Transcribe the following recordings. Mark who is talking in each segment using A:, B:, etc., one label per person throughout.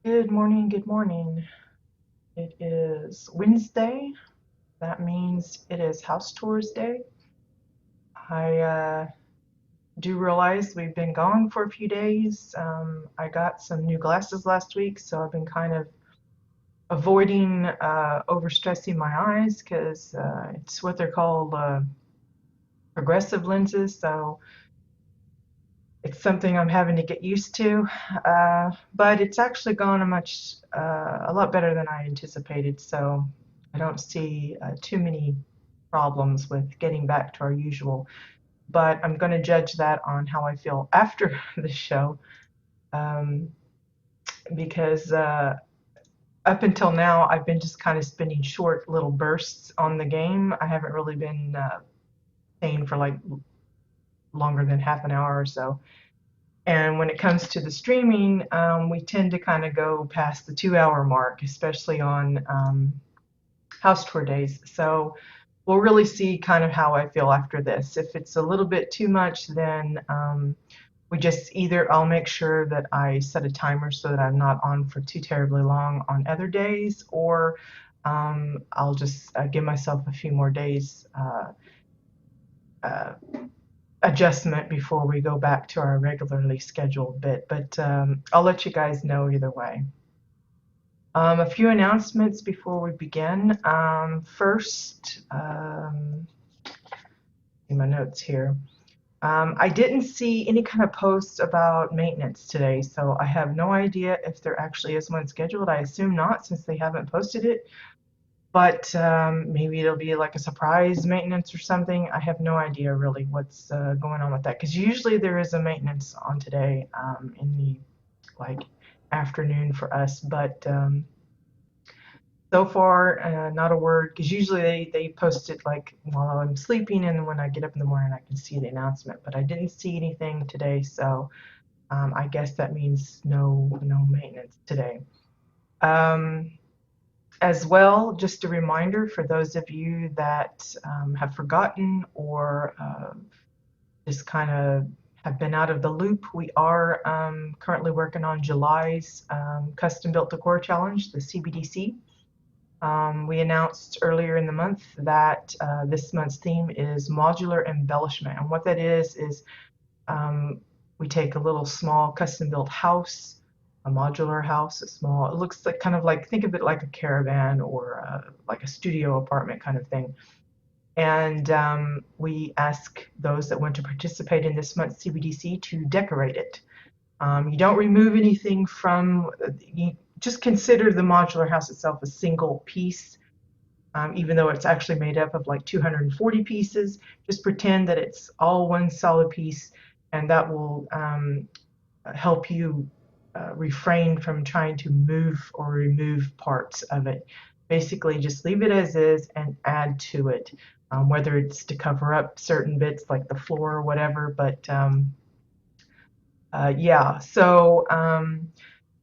A: Good morning, good morning. It is Wednesday. That means it is house tours day. I do realize we've been gone for a few days. I got some new glasses last week, so I've been kind of avoiding overstressing my eyes because it's what they're called progressive lenses. So it's something I'm having to get used to. But it's actually gone a lot better than I anticipated. So I don't see too many problems with getting back to our usual. But I'm going to judge that on how I feel after the show, um, because up until now I've been just kind of spending short little bursts on the game. I haven't really been staying for like longer than half an hour or so. And when it comes to the streaming, we tend to kind of go past the 2 hour mark, especially on house tour days. So we'll really see kind of how I feel after this. If it's a little bit too much, then we just either I'll make sure that I set a timer so that I'm not on for too terribly long on other days, or I'll just give myself a few more days uh, adjustment before we go back to our regularly scheduled bit. But I'll let you guys know either way. A few announcements before we begin. First, in my notes here. I didn't see any kind of posts about maintenance today, so I have no idea if there actually is one scheduled. I assume not, since they haven't posted it. But maybe it'll be like a surprise maintenance or something. I have no idea really what's going on with that, because usually there is a maintenance on today in the like afternoon for us, but so far not a word, because usually they post it like while I'm sleeping, and when I get up in the morning I can see the announcement, but I didn't see anything today, so I guess that means no maintenance today. Um, as well, just a reminder for those of you that have forgotten or just kind of have been out of the loop, we are currently working on July's Custom Built Decor Challenge, the CBDC. We announced earlier in the month that this month's theme is modular embellishment. And what that is um, we take a little small custom built house, a modular house, it looks like kind of like, think of it like a caravan or like a studio apartment kind of thing. And we ask those that want to participate in this month's CBDC to decorate it. You don't remove anything from, you just consider the modular house itself a single piece, even though it's actually made up of like 240 pieces. Just pretend that it's all one solid piece, and that will help you refrain from trying to move or remove parts of it. Basically, just leave it as is and add to it, whether it's to cover up certain bits like the floor or whatever. But yeah, so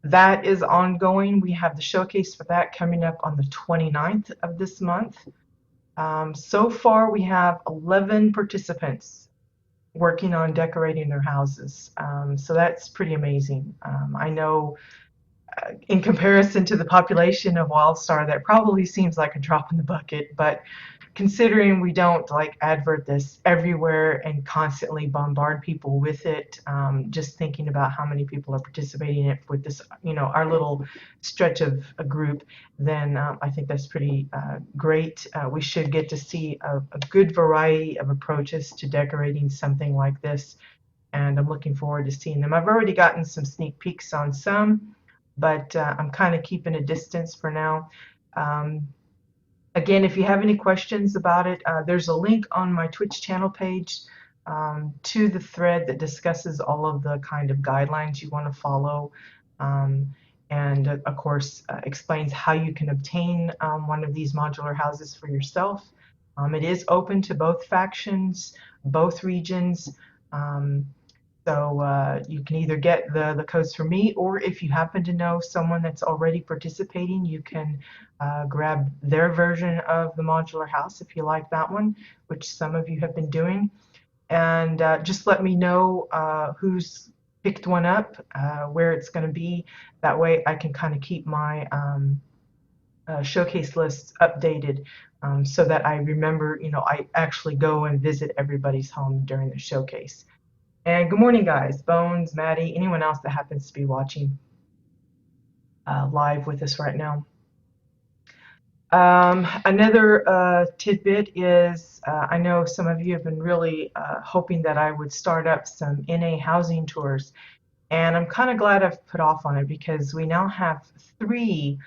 A: that is ongoing. We have the showcase for that coming up on the 29th of this month. So far, we have 11 participants working on decorating their houses. So that's pretty amazing. I know in comparison to the population of WildStar, that probably seems like a drop in the bucket, but considering we don't like advert this everywhere and constantly bombard people with it, just thinking about how many people are participating in it with this, our little stretch of a group, then I think that's pretty great. We should get to see a good variety of approaches to decorating something like this, and I'm looking forward to seeing them. I've already gotten some sneak peeks on some, but I'm kind of keeping a distance for now. Um, Again, if you have any questions about it, there's a link on my Twitch channel page to the thread that discusses all of the kind of guidelines you want to follow, and of course explains how you can obtain one of these modular houses for yourself. It is open to both factions, both regions. Um, so you can either get the codes from me, or if you happen to know someone that's already participating, you can grab their version of the modular house if you like that one, which some of you have been doing. And just let me know who's picked one up, where it's going to be. That way I can kind of keep my showcase lists updated, so that I remember, I actually go and visit everybody's home during the showcase. And good morning, guys. Bones, Maddie, anyone else that happens to be watching live with us right now. Another tidbit is, I know some of you have been really hoping that I would start up some NA housing tours, and I'm kind of glad I've put off on it because we now have three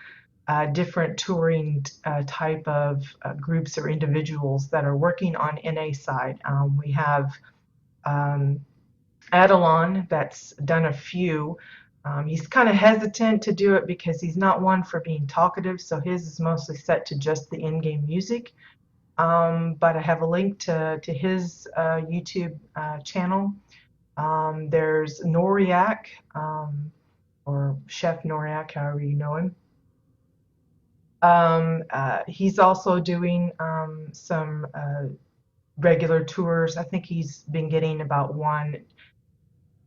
A: different touring type of groups or individuals that are working on NA side. We have um, Adelon that's done a few. He's kind of hesitant to do it because he's not one for being talkative, so his is mostly set to just the in-game music. But I have a link to his YouTube channel. There's Noriak, or Chef Noriak, however you know him. He's also doing some regular tours. I think he's been getting about one,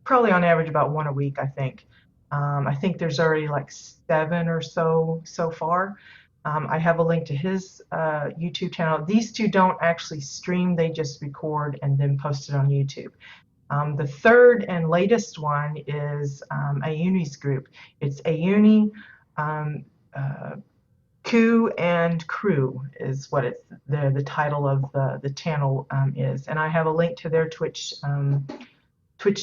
A: probably on average about one a week, I think. I think there's already like 7 or so far. I have a link to his YouTube channel. These two don't actually stream, they just record and then post it on YouTube. The third and latest one is Ayuni's group. It's Ayuni, Coup and Crew is what it's the title of the channel is, and I have a link to their Twitch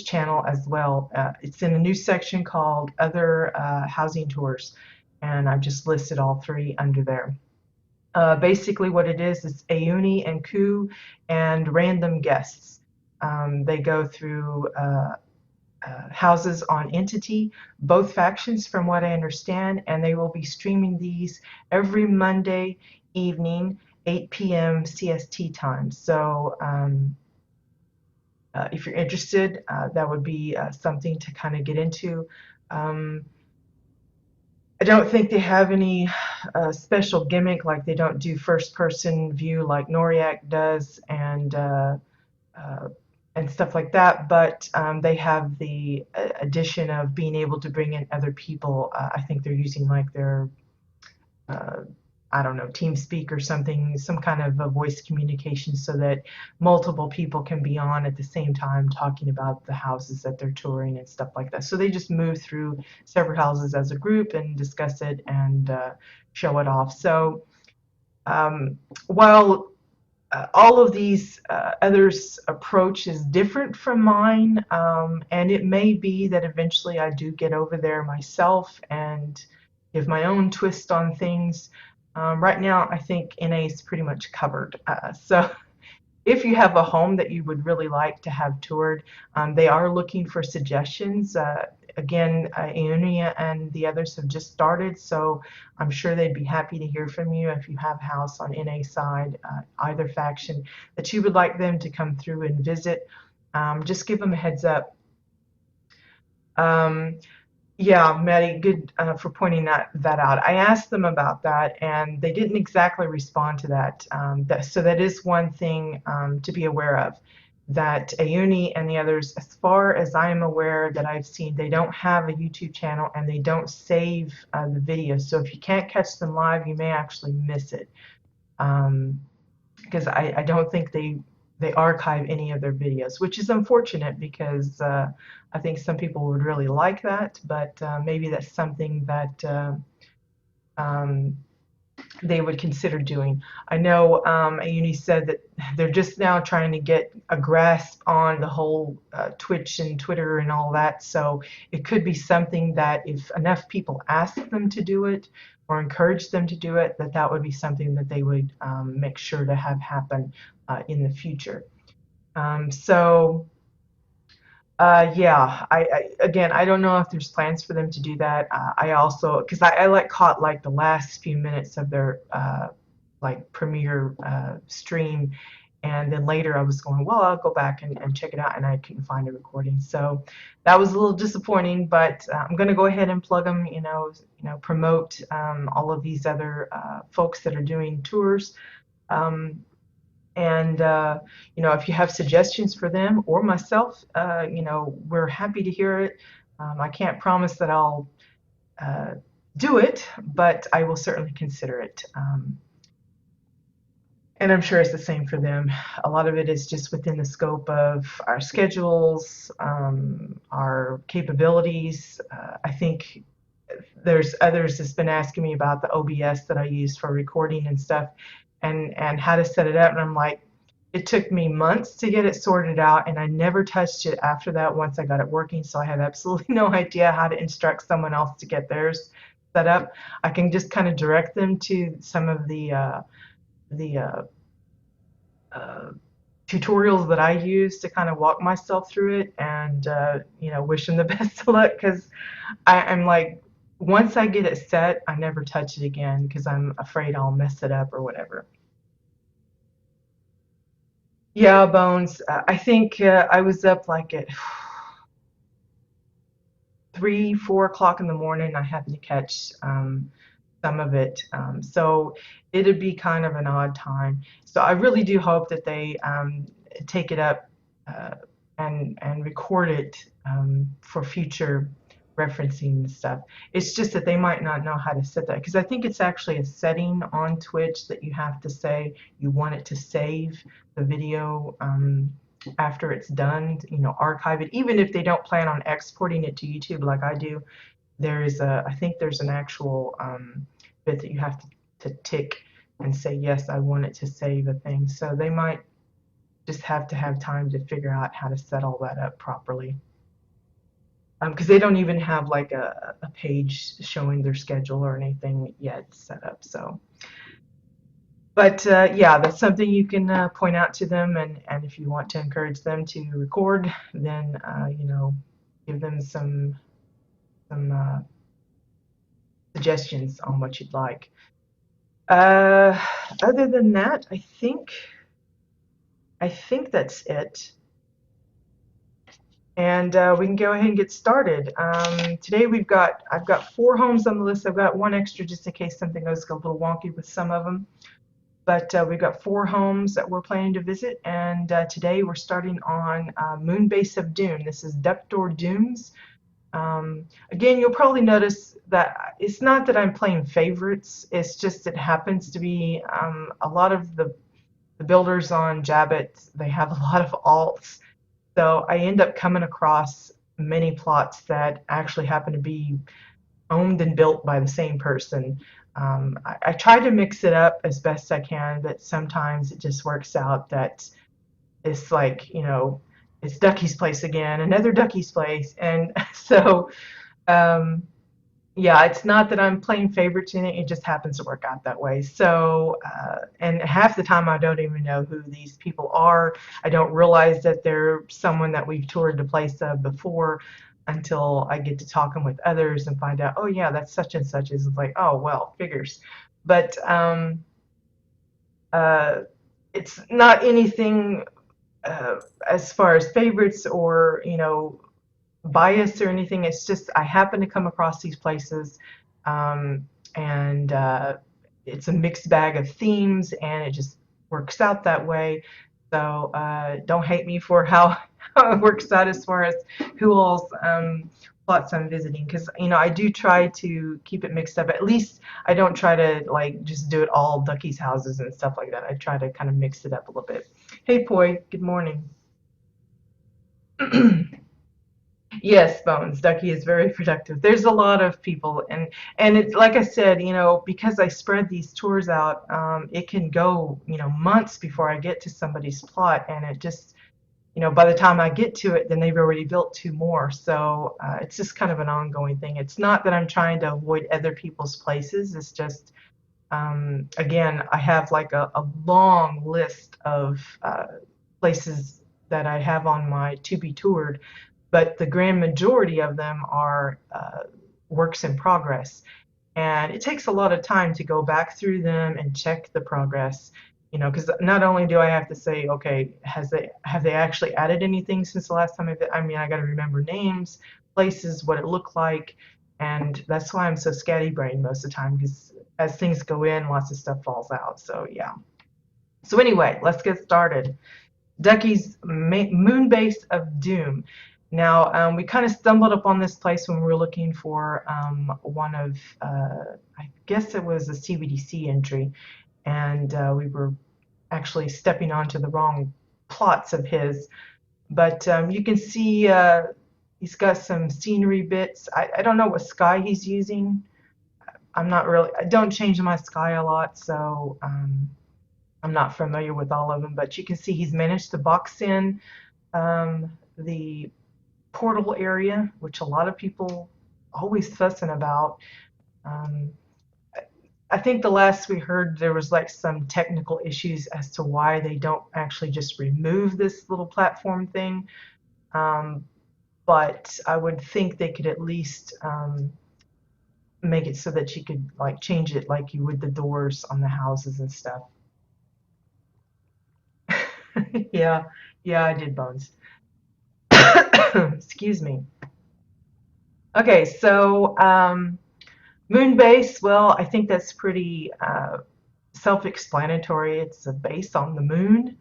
A: channel as well. It's in a new section called Other Housing Tours, and I've just listed all three under there. Basically what it is Ayuni and Coup and random guests. They go through houses on Entity, both factions from what I understand, and they will be streaming these every Monday evening, 8 p.m. CST time. So if you're interested, that would be something to kind of get into. I don't think they have any special gimmick, like they don't do first person view like Noriak does, and stuff like that, but they have the addition of being able to bring in other people. I think they're using like their, I don't know, TeamSpeak or something, some kind of a voice communication so that multiple people can be on at the same time talking about the houses that they're touring and stuff like that. So they just move through several houses as a group and discuss it and show it off. So while all of these others' approach is different from mine, and it may be that eventually I do get over there myself and give my own twist on things. Right now, I think NA is pretty much covered. So if you have a home that you would really like to have toured, they are looking for suggestions. Again, Ionia and the others have just started, so I'm sure they'd be happy to hear from you if you have a house on NA side, either faction, that you would like them to come through and visit. Just give them a heads up. Yeah, Maddie, good for pointing that out. I asked them about that, and they didn't exactly respond to that. So that is one thing to be aware of, that Ayuni and the others, as far as I am aware that I've seen, they don't have a YouTube channel and they don't save the videos. So if you can't catch them live, you may actually miss it, because I don't think they archive any of their videos, which is unfortunate because I think some people would really like that, but maybe that's something that they would consider doing. I know Ayuni said that they're just now trying to get a grasp on the whole Twitch and Twitter and all that, so it could be something that if enough people ask them to do it or encourage them to do it, that would be something that they would make sure to have happen in the future. Yeah, again, I don't know if there's plans for them to do that. I also, because I like caught like the last few minutes of their like premiere stream, and then later I was going, well, I'll go back and check it out, and I couldn't find a recording. So that was a little disappointing, but I'm going to go ahead and plug them, promote all of these other folks that are doing tours. And if you have suggestions for them or myself, we're happy to hear it. I can't promise that I'll uh, do it, but I will certainly consider it. And I'm sure it's the same for them. A lot of it is just within the scope of our schedules, our capabilities. I think there's others that's been asking me about the OBS that I use for recording and stuff, and how to set it up. And I'm like, it took me months to get it sorted out, and I never touched it after that once I got it working. So I have absolutely no idea how to instruct someone else to get theirs set up. I can just kind of direct them to some of the uh, tutorials that I use to kind of walk myself through it, and wish them the best of luck, because I'm like, once I get it set, I never touch it again because I'm afraid I'll mess it up or whatever. Yeah, Bones. I think I was up like at 3, 4 o'clock in the morning. I happened to catch some of it. So it'd be kind of an odd time. So I really do hope that they take it up uh, and record it for future referencing and stuff. It's just that they might not know how to set that, because I think it's actually a setting on Twitch that you have to say you want it to save the video after it's done, archive it, even if they don't plan on exporting it to YouTube like I do. I think there's an actual bit that you have to tick and say, yes, I want it to save a thing. So they might just have to have time to figure out how to set all that up properly. Because they don't even have like a page showing their schedule or anything yet set up. So, but yeah, that's something you can point out to them, and if you want to encourage them to record, then give them some suggestions on what you'd like. Uh, Other than that, I think that's it. And we can go ahead and get started. Today I've got 4 homes on the list. I've got one extra just in case something goes a little wonky with some of them. But we've got 4 homes that we're planning to visit, and today we're starting on Moonbase of Doom. This is Duckdoor Dooms. Again, you'll probably notice that it's not that I'm playing favorites. It's just it happens to be a lot of the builders on Jabbit. They have a lot of alts, so I end up coming across many plots that actually happen to be owned and built by the same person. I try to mix it up as best I can, but sometimes it just works out that it's like, it's Ducky's place again, another Ducky's place. And so, um, yeah, it's not that I'm playing favorites in it, it just happens to work out that way. So, and half the time I don't even know who these people are. I don't realize that they're someone that we've toured the place of before until I get to talking with others and find out, oh yeah, that's such and such. Is like, oh well, figures. But uh, it's not anything as far as favorites or bias or anything. It's just I happen to come across these places, and it's a mixed bag of themes, and it just works out that way. So don't hate me for how it works out as far as who all's plots I'm visiting, because I do try to keep it mixed up. At least I don't try to like just do it all Ducky's houses and stuff like that. I try to kind of mix it up a little bit. Hey Poi, good morning. Yes, Bones. Ducky is very productive. There's a lot of people, and it's like I said, because I spread these tours out, it can go, months before I get to somebody's plot, and it just, by the time I get to it, then they've already built 2 more. So it's just kind of an ongoing thing. It's not that I'm trying to avoid other people's places. It's just, again, I have like a long list of places that I have on my to be toured, but the grand majority of them are works in progress. And it takes a lot of time to go back through them and check the progress, because not only do I have to say, okay, have they actually added anything since the last time I got to remember names, places, what it looked like, and that's why I'm so scatty brained most of the time, because as things go in, lots of stuff falls out. So yeah. So anyway, let's get started. Ducky's Moon Base of Doom. Now, we kind of stumbled upon this place when we were looking for one of, I guess it was a CBDC entry, and we were actually stepping onto the wrong plots of his. But you can see he's got some scenery bits. I don't know what sky he's using. I don't change my sky a lot, so I'm not familiar with all of them, but you can see he's managed to box in the portal area, which a lot of people always fussing about. Um, I think the last we heard there was like some technical issues as to why they don't actually just remove this little platform thing. Um, but I would think they could at least make it so that you could like change it like you would the doors on the houses and stuff. Yeah, yeah, I did bones. Excuse me. Okay, so moon base, well, I think that's pretty self-explanatory. It's a base on the moon.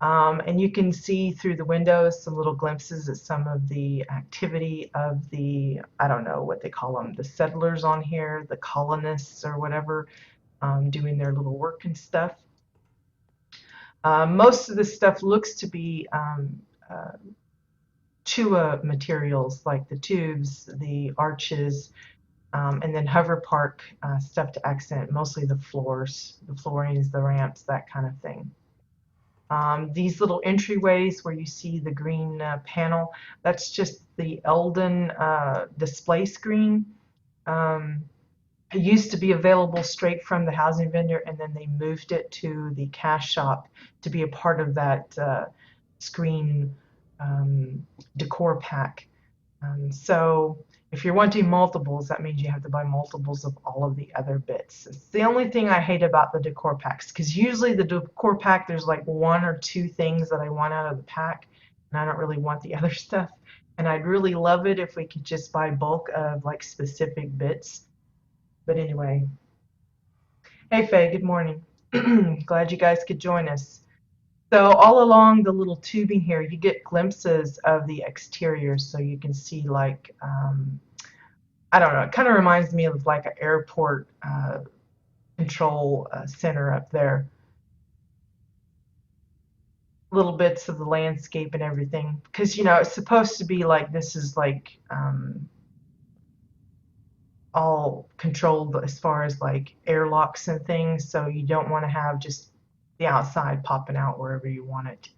A: And you can see through the windows some little glimpses at some of the activity of the, I don't know what they call them, the settlers on here, the colonists or whatever, doing their little work and stuff. Most of this stuff looks to be uh, Chua materials like the tubes, the arches, and then hover park stuff to accent mostly the floors, the floorings, the ramps, that kind of thing. These little entryways where you see the green panel, that's just the Eldon display screen. Um, it used to be available straight from the housing vendor, and then they moved it to the cash shop to be a part of that screen decor pack. So if you're wanting multiples, that means you have to buy multiples of all of the other bits. It's the only thing I hate about the decor packs, because usually the decor pack, there's like one or two things that I want out of the pack, and I don't really want the other stuff. And I'd really love it if we could just buy bulk of like specific bits. But anyway, hey Faye, good morning. Glad you guys could join us. So all along the little tubing here, you get glimpses of the exterior, so you can see like I don't know. It kind of reminds me of like an airport control center up there. Little bits of the landscape and everything, because it's supposed to be like this is like all controlled as far as like airlocks and things, so you don't want to have just the outside popping out wherever you want it.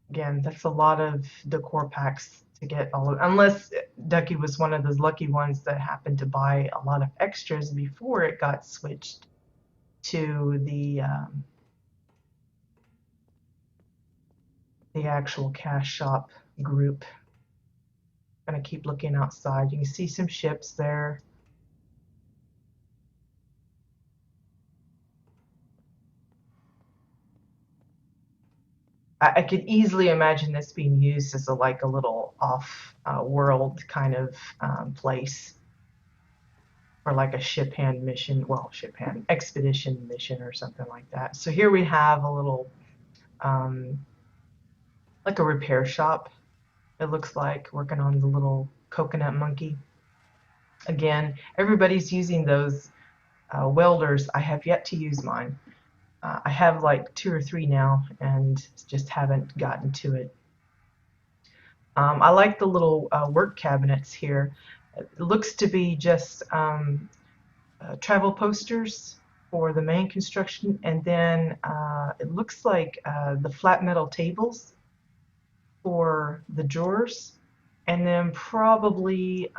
A: Again, that's a lot of decor packs to get all of, unless Ducky was one of those lucky ones that happened to buy a lot of extras before it got switched to the actual cash shop group. I'm gonna keep looking outside. You can see some ships there. I could easily imagine this being used as a like a little off-world kind of place for like a ship hand mission, well, ship hand expedition mission or something like that. So here we have a little um, like a repair shop. It looks like working on the little coconut monkey. Again, everybody's using those welders. I have yet to use mine. I have like 2 or 3 now and just haven't gotten to it. I like the little work cabinets here. It looks to be just travel posters for the main construction, and then it looks like the flat metal tables for the drawers, and then probably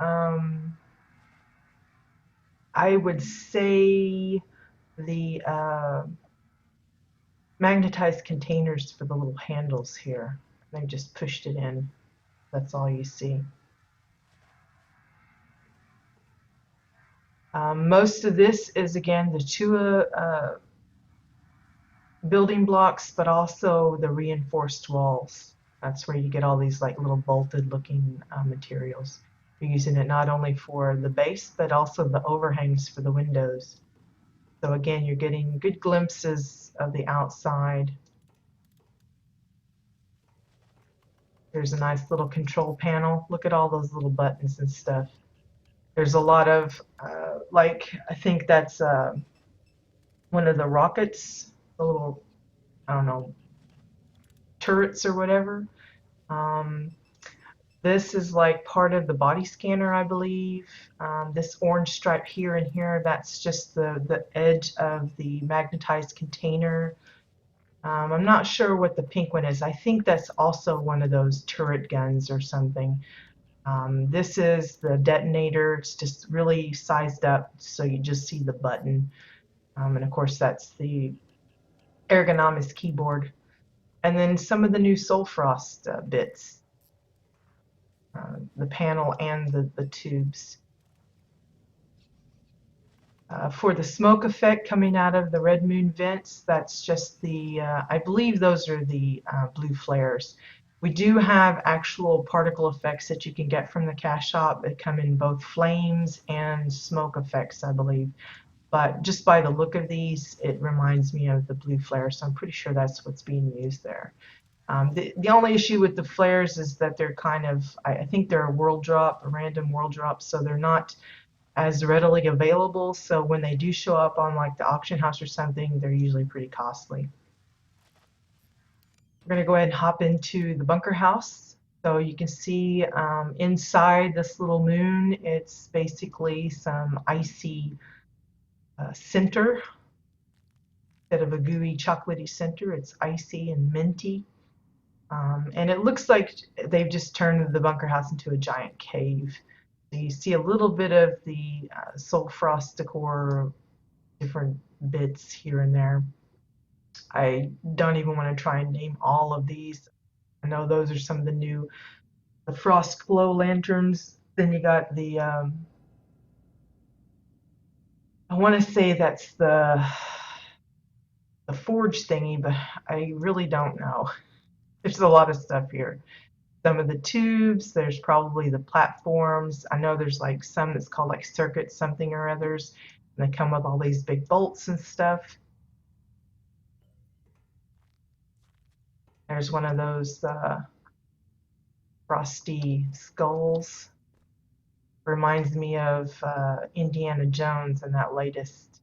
A: I would say the magnetized containers for the little handles here. They just pushed it in. That's all you see. Most of this is again the Chua building blocks, but also the reinforced walls. That's where you get all these like little bolted looking materials. You're using it not only for the base, but also the overhangs for the windows. So again, you're getting good glimpses of the outside. There's a nice little control panel. Look at all those little buttons and stuff. There's a lot of, like, I think that's one of the rockets, the little, I don't know, turrets or whatever. Um, this is like part of the body scanner, I believe. This orange stripe here and here, that's just the edge of the magnetized container. I'm not sure what the pink one is. I think that's also one of those turret guns or something. This is the detonator. It's just really sized up so you just see the button. And of course, that's the ergonomics keyboard. And then some of the new Soulfrost bits, the panel and the tubes. For the smoke effect coming out of the red moon vents, that's just the, I believe those are the blue flares. We do have actual particle effects that you can get from the cache shop that come in both flames and smoke effects, I believe. But just by the look of these, it reminds me of the blue flare, so I'm pretty sure that's what's being used there. The only issue with the flares is that they're kind of, I think they're a world drop, a random world drop, so they're not as readily available. So when they do show up on like the auction house or something, they're usually pretty costly. We're going to go ahead and hop into the bunker house. So you can see inside this little moon, it's basically some icy center. Instead of a gooey chocolatey center, it's icy and minty. And it looks like they've just turned the bunker house into a giant cave. So you see a little bit of the Soulfrost decor, different bits here and there. I don't even want to try and name all of these. I know those are some of the new the frost glow lanterns. Then you got the I want to say that's the forge thingy, but I really don't know. There's a lot of stuff here. Some of the tubes, there's probably the platforms. I know there's like some that's called like circuit something or others, and they come with all these big bolts and stuff. There's one of those frosty skulls. Reminds me of Indiana Jones and that latest,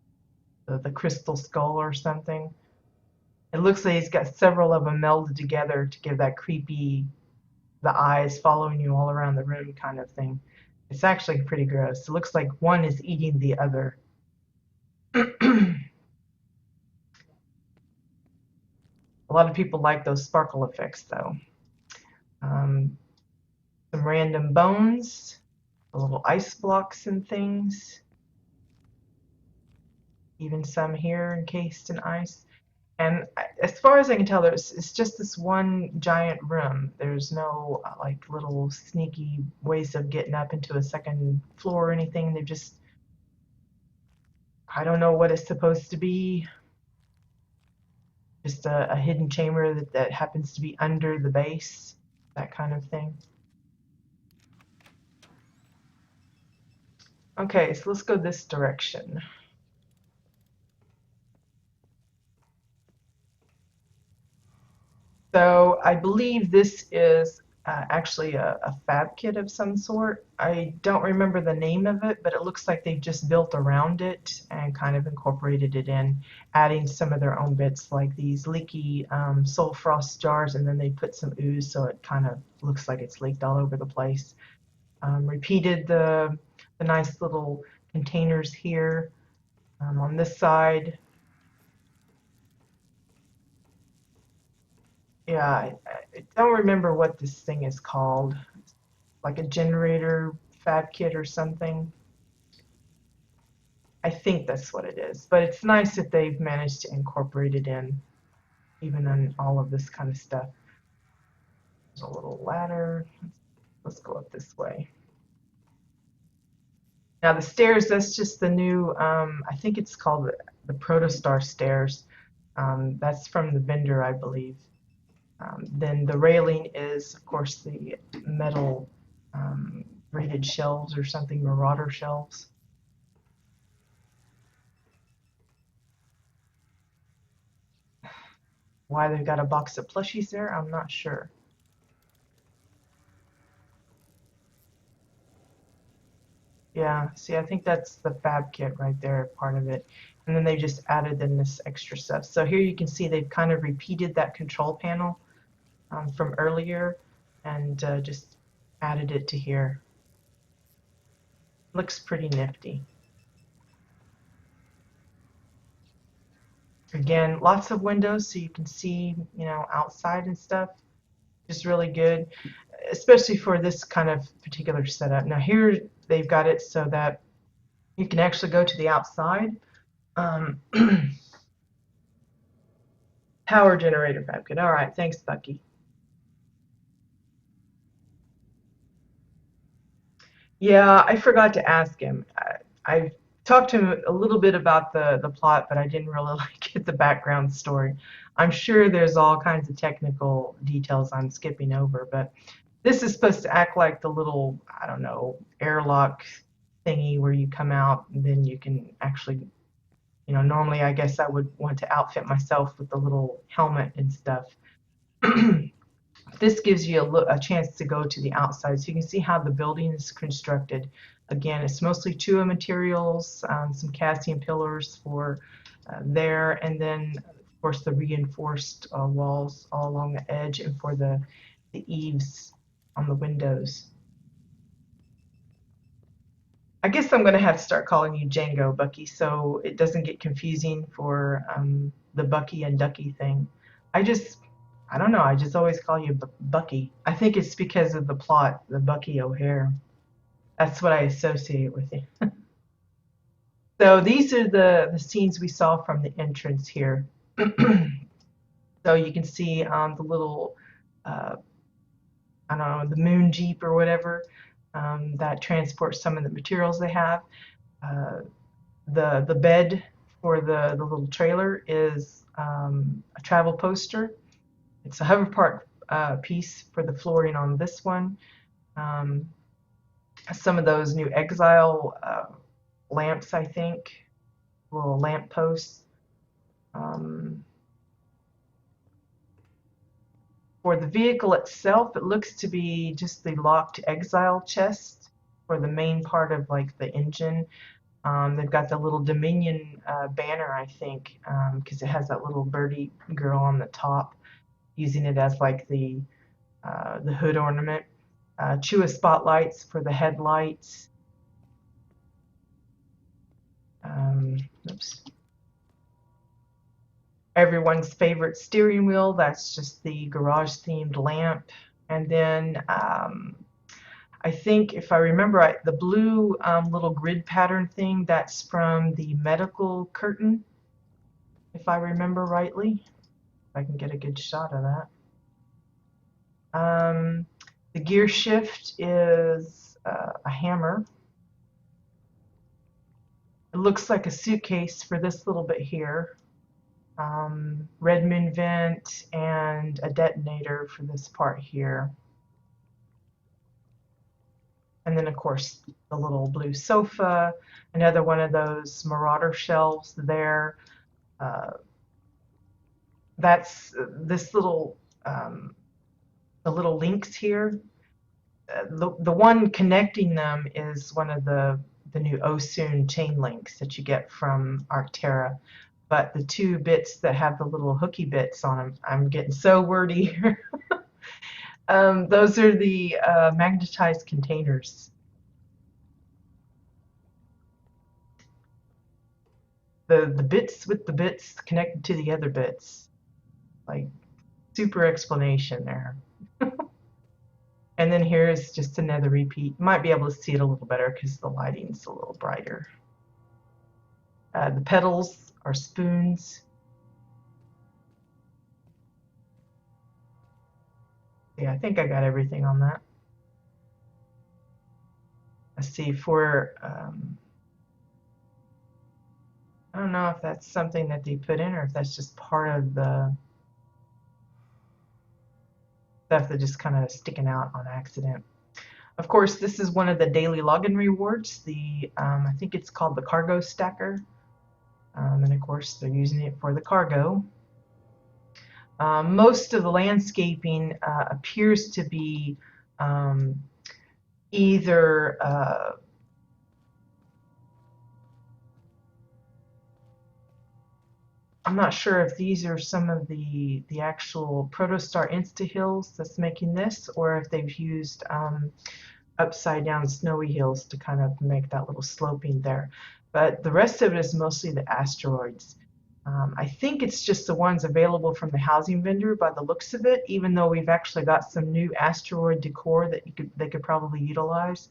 A: the crystal skull or something. It looks like he's got several of them melded together to give that creepy, the eyes following you all around the room kind of thing. It's actually pretty gross. It looks like one is eating the other. A lot of people like those sparkle effects though. Some random bones, little ice blocks and things. Even some here encased in ice. And as far as I can tell, it's just this one giant room. There's no like little sneaky ways of getting up into a second floor or anything. They're just, I don't know what it's supposed to be. Just a hidden chamber that happens to be under the base, that kind of thing. Okay, so let's go this direction. So I believe this is actually a fab kit of some sort. I don't remember the name of it, but it looks like they've just built around it and kind of incorporated it in, adding some of their own bits like these leaky soul frost jars, and then they put some ooze so it kind of looks like it's leaked all over the place. Repeated the nice little containers here on this side. Yeah, I don't remember what this thing is called. Like a generator fab kit or something. I think that's what it is. But it's nice that they've managed to incorporate it in, even on all of this kind of stuff. There's a little ladder. Let's go up this way. Now the stairs, that's just the new, I think it's called the Protostar stairs. That's from the vendor, I believe. Then the railing is, of course, the metal rated shelves or something, Marauder shelves. Why they've got a box of plushies there, I'm not sure. Yeah, see, I think that's the fab kit right there, part of it. And then they just added in this extra stuff. So here you can see they've kind of repeated that control panel from earlier and just added it to here. Looks pretty nifty. Again, lots of windows so you can see, outside and stuff. Just really good, especially for this kind of particular setup. Now here they've got it so that you can actually go to the outside. Um, Power generator fab kit. All right, thanks, Bucky. Yeah, I forgot to ask him. I talked to him a little bit about the plot, but I didn't really like get the background story. I'm sure there's all kinds of technical details I'm skipping over, but this is supposed to act like the little, I don't know, airlock thingy where you come out and then you can actually, normally I guess I would want to outfit myself with the little helmet and stuff. This gives you a chance to go to the outside so you can see how the building is constructed. Again, it's mostly Chua materials, some Cassian pillars for there, and then of course the reinforced walls all along the edge and for the eaves on the windows. I guess I'm going to have to start calling you Django, Bucky, so it doesn't get confusing for the Bucky and Ducky thing. I don't know, I just always call you Bucky. I think it's because of the plot, the Bucky O'Hare. That's what I associate with you. So these are the scenes we saw from the entrance here. So you can see the little, uh, I don't know, the moon jeep or whatever that transports some of the materials they have. Uh, the bed for the little trailer is a travel poster. It's a hover part piece for the flooring on this one. Um, some of those new Exile lamps, I think, little lamp posts. Um, for the vehicle itself, it looks to be just the locked Exile chest for the main part of like the engine. They've got the little Dominion banner, I think, because it has that little birdie girl on the top, using it as like the hood ornament. Chua spotlights for the headlights. Oops. Everyone's favorite steering wheel. That's just the garage themed lamp. And then I think if I remember right, the blue little grid pattern thing, that's from the medical curtain, if I remember rightly. If I can get a good shot of that. The gear shift is a hammer. It looks like a suitcase for this little bit here. Red moon vent and a detonator for this part here. And then of course the little blue sofa, another one of those Marauder shelves there. That's this little, the little links here. The one connecting them is one of the new Osun chain links that you get from Arctera. But the two bits that have the little hooky bits on them, I'm getting so wordy here. Those are the magnetized containers. The bits with the bits connected to the other bits. Like, super explanation there. And then here's just another repeat. Might be able to see it a little better because the lighting's a little brighter. The pedals are spoons. Yeah, I think I got everything on that. Let's see, for, I don't know if that's something that they put in or if that's just part of the stuff that just kind of sticking out on accident. Of course, this is one of the daily login rewards. I think it's called the cargo stacker. And of course, they're using it for the cargo. Most of the landscaping appears to be um, either I'm not sure if these are some of the actual protostar insta hills that's making this, or if they've used upside down snowy hills to kind of make that little sloping there. But the rest of it is mostly the asteroids. I think it's just the ones available from the housing vendor by the looks of it, even though we've actually got some new asteroid decor that they could probably utilize.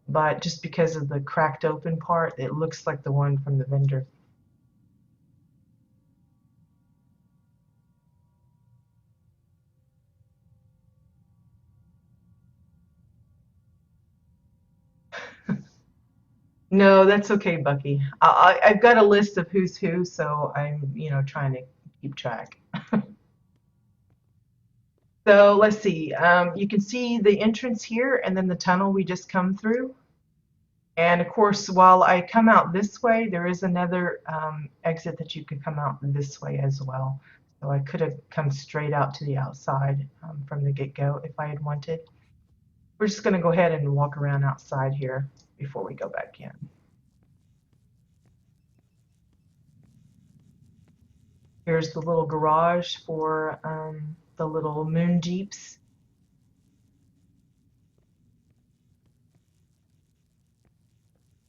A: But just because of the cracked open part, it looks like the one from the vendor. No, that's okay, Bucky. I've got a list of who's who, so I'm, trying to keep track. So let's see. You can see the entrance here and then the tunnel we just come through. And of course, while I come out this way, there is another exit that you could come out this way as well. So I could have come straight out to the outside from the get-go if I had wanted. We're just going to go ahead and walk around outside here before we go back in. Here's the little garage for the little moon jeeps.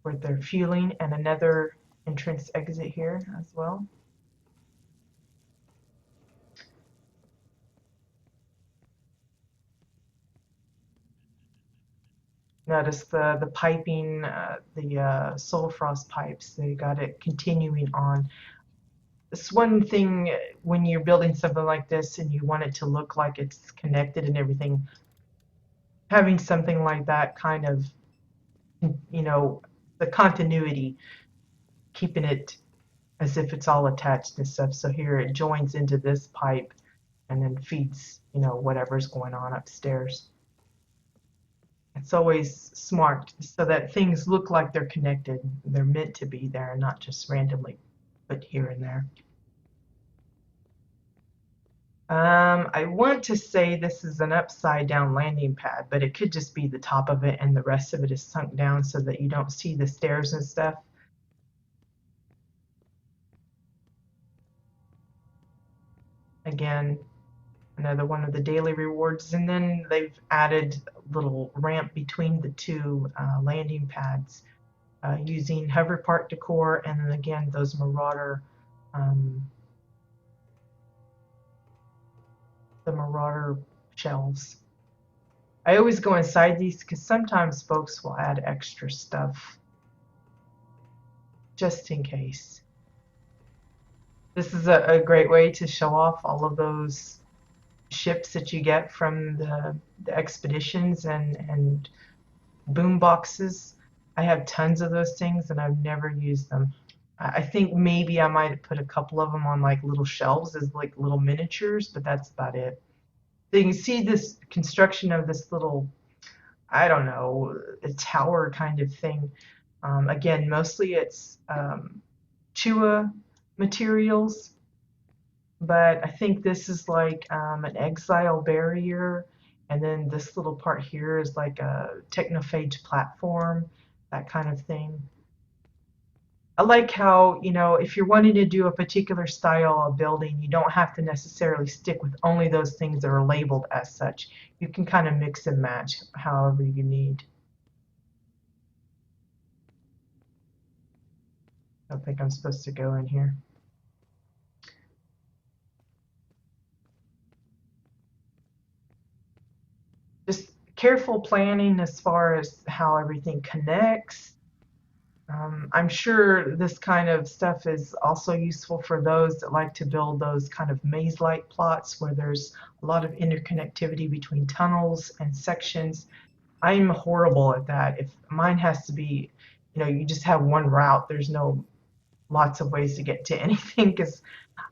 A: Where they're fueling, and another entrance exit here as well. Notice the piping, the soul frost pipes, they got it continuing on. It's one thing when you're building something like this and you want it to look like it's connected and everything, having something like that kind of, the continuity, keeping it as if it's all attached and stuff. So here it joins into this pipe and then feeds, whatever's going on upstairs. It's always smart so that things look like they're connected. They're meant to be there, not just randomly put here and there. I want to say this is an upside down landing pad, but it could just be the top of it and the rest of it is sunk down so that you don't see the stairs and stuff. Again, another one of the daily rewards. And then they've added a little ramp between the two landing pads using hover park decor, and then again those the marauder shelves. I always go inside these because sometimes folks will add extra stuff just in case. This is a great way to show off all of those ships that you get from the expeditions and boom boxes. I have tons of those things and I've never used them. I think maybe I might have put a couple of them on like little shelves as like little miniatures, but that's about it. So you can see this construction of this little, I don't know, a tower kind of thing. Again, mostly it's Chua materials, but I think this is like an exile barrier, and then this little part here is like a technophage platform, that kind of thing. I like how, if you're wanting to do a particular style of building, you don't have to necessarily stick with only those things that are labeled as such. You can kind of mix and match however you need. I don't think I'm supposed to go in here. Just careful planning as far as how everything connects. I'm sure this kind of stuff is also useful for those that like to build those kind of maze-like plots where there's a lot of interconnectivity between tunnels and sections. I'm horrible at that. If mine has to be, you just have one route, there's no lots of ways to get to anything, because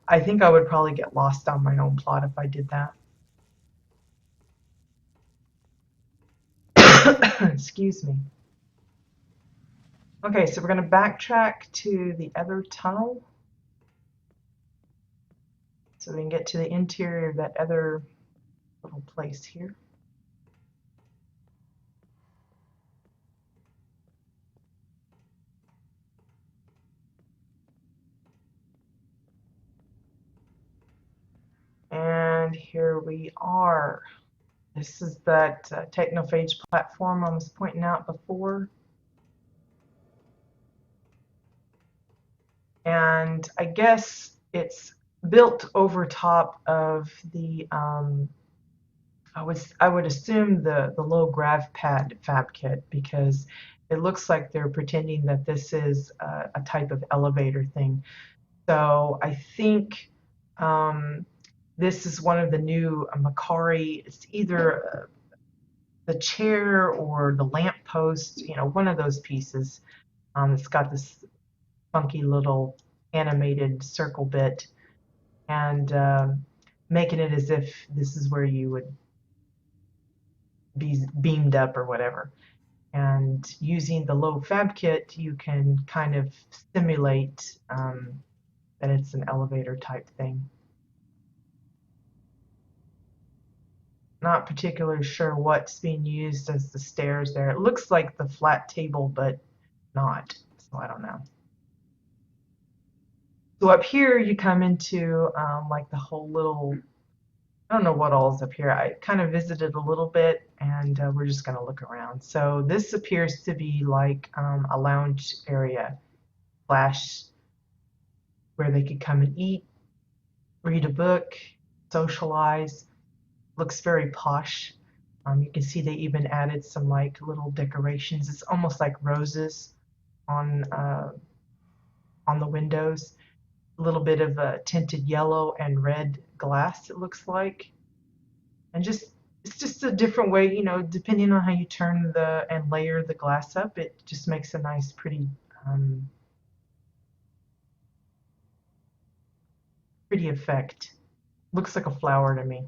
A: I think I would probably get lost on my own plot if I did that. excuse me. Okay, so we're going to backtrack to the other tunnel so we can get to the interior of that other little place here. And here we are. This is that technophage platform I was pointing out before. And I guess it's built over top of the I would assume the low grav pad fab kit, because it looks like they're pretending that this is a type of elevator thing. So I think this is one of the new Macari. It's either the chair or the lamp post, one of those pieces. It's got this funky little animated circle bit, and making it as if this is where you would be beamed up or whatever. And using the low fab kit, you can kind of simulate that it's an elevator type thing. Not particularly sure what's being used as the stairs there. It looks like the flat table, but not. So I don't know. So up here you come into like the whole little, I don't know what all is up here. I kind of visited a little bit, and we're just going to look around. So this appears to be like a lounge area slash where they could come and eat, read a book, socialize. Looks very posh. You can see they even added some like little decorations. It's almost like roses on the windows. A little bit of a tinted yellow and red glass, it looks like. And it's just a different way, depending on how you turn and layer the glass up, it just makes a nice, pretty effect. Looks like a flower to me.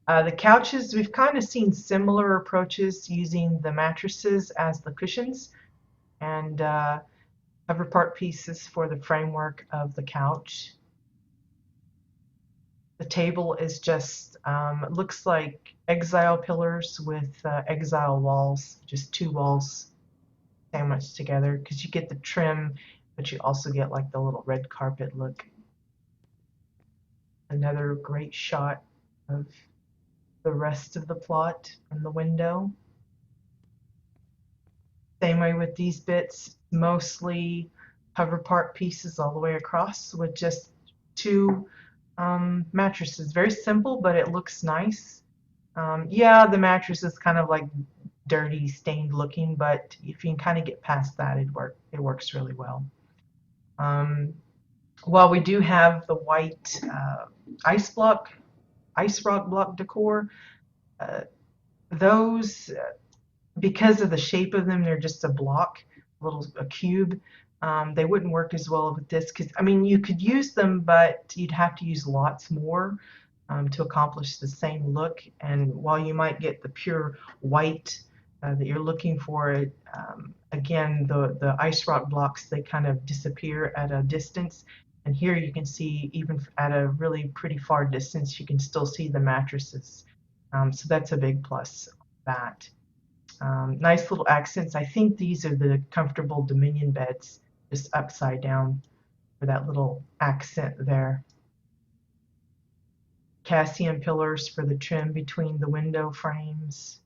A: The couches, we've kind of seen similar approaches using the mattresses as the cushions, and cover part pieces for the framework of the couch. The table is just, it looks like exile pillars with exile walls, just two walls sandwiched together, because you get the trim, but you also get like the little red carpet look. Another great shot of the rest of the plot from the window. Same way with these bits, mostly cover part pieces all the way across with just two mattresses. Very simple, but it looks nice. Yeah, the mattress is kind of like dirty, stained looking, but if you can kind of get past that, it works really well. While we do have the white ice rock block decor, those, because of the shape of them, they're just a block, a cube. They wouldn't work as well with this, because I mean, you could use them, but you'd have to use lots more to accomplish the same look. And while you might get the pure white that you're looking for, again, the ice rock blocks, they kind of disappear at a distance. And here you can see, even at a really pretty far distance, you can still see the mattresses. So that's a big plus on that. Nice little accents. I think these are the comfortable Dominion beds, just upside down for that little accent there. Cassian pillars for the trim between the window frames.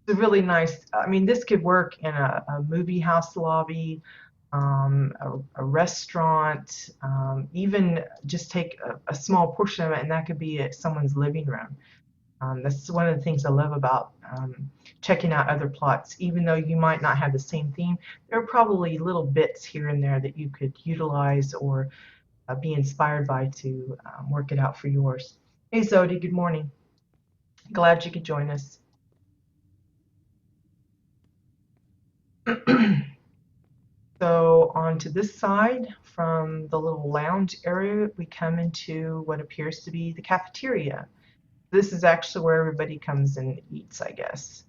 A: It's a really nice, I mean, this could work in a movie house lobby, a restaurant, even just take a small portion of it, and that could be at someone's living room. That's one of the things I love about checking out other plots. Even though you might not have the same theme, there are probably little bits here and there that you could utilize or be inspired by to work it out for yours. Hey Zodi, good morning. Glad you could join us. So onto this side, from the little lounge area, we come into what appears to be the cafeteria. This is actually where everybody comes and eats, I guess.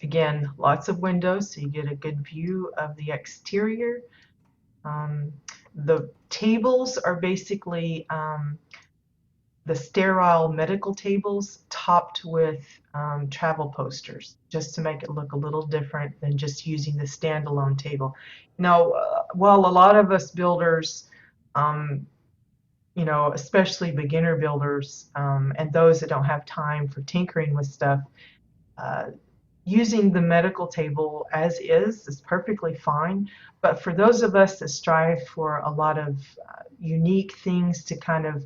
A: Again, lots of windows, so you get a good view of the exterior. Um, the tables are basically the sterile medical tables topped with travel posters, just to make it look a little different than just using the standalone table. Now, while a lot of us builders, um, especially beginner builders, and those that don't have time for tinkering with stuff, uh, using the medical table as is perfectly fine. But for those of us that strive for a lot of unique things to kind of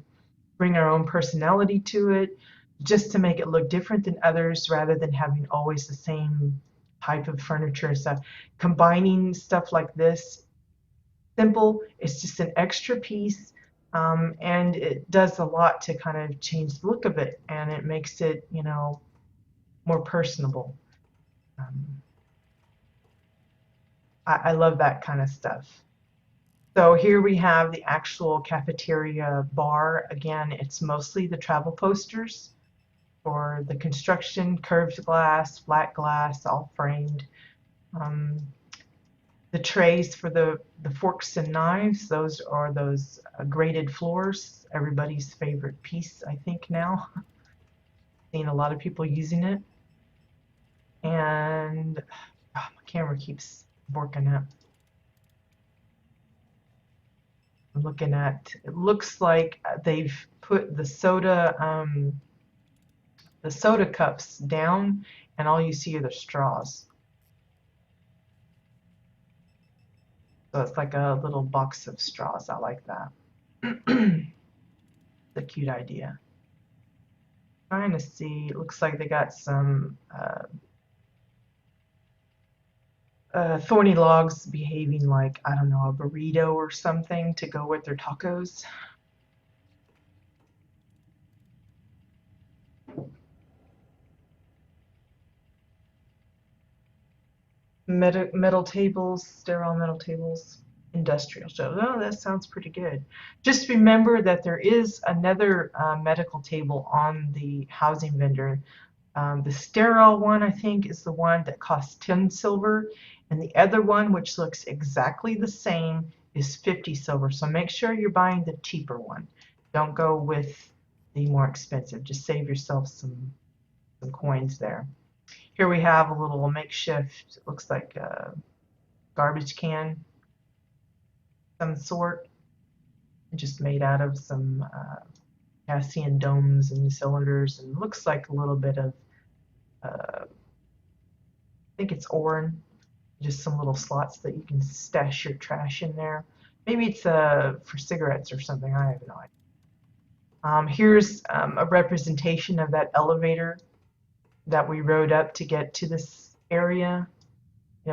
A: bring our own personality to it, just to make it look different than others rather than having always the same type of furniture and stuff, combining stuff like this, simple, it's just an extra piece. And it does a lot to kind of change the look of it, and it makes it, more personable. Um, I love that kind of stuff. So here we have the actual cafeteria bar. Again, it's mostly the travel posters for the construction, curved glass, flat glass, all framed. Um, the trays for the forks and knives, those are those graded floors. Everybody's favorite piece, I think, now. Seen a lot of people using it. And my camera keeps working up. I'm looking at, it looks like they've put the soda cups down, and all you see are the straws. So it's like a little box of straws. I like that. It's a cute idea. Trying to see, it looks like they got some thorny logs behaving like, I don't know, a burrito or something to go with their tacos. Metal tables, sterile metal tables, industrial shelves. Oh, that sounds pretty good. Just remember that there is another medical table on the housing vendor. The sterile one, I think, is the one that costs 10 silver, and the other one, which looks exactly the same, is 50 silver. So make sure you're buying the cheaper one. Don't go with the more expensive. Just save yourself some coins there. Here we have a little makeshift, it looks like a garbage can, some sort, just made out of some Cassian domes and cylinders, and looks like a little bit of, I think it's oran, just some little slots that you can stash your trash in there. Maybe it's for cigarettes or something, I have no idea. Here's a representation of that elevator that we rode up to get to this area.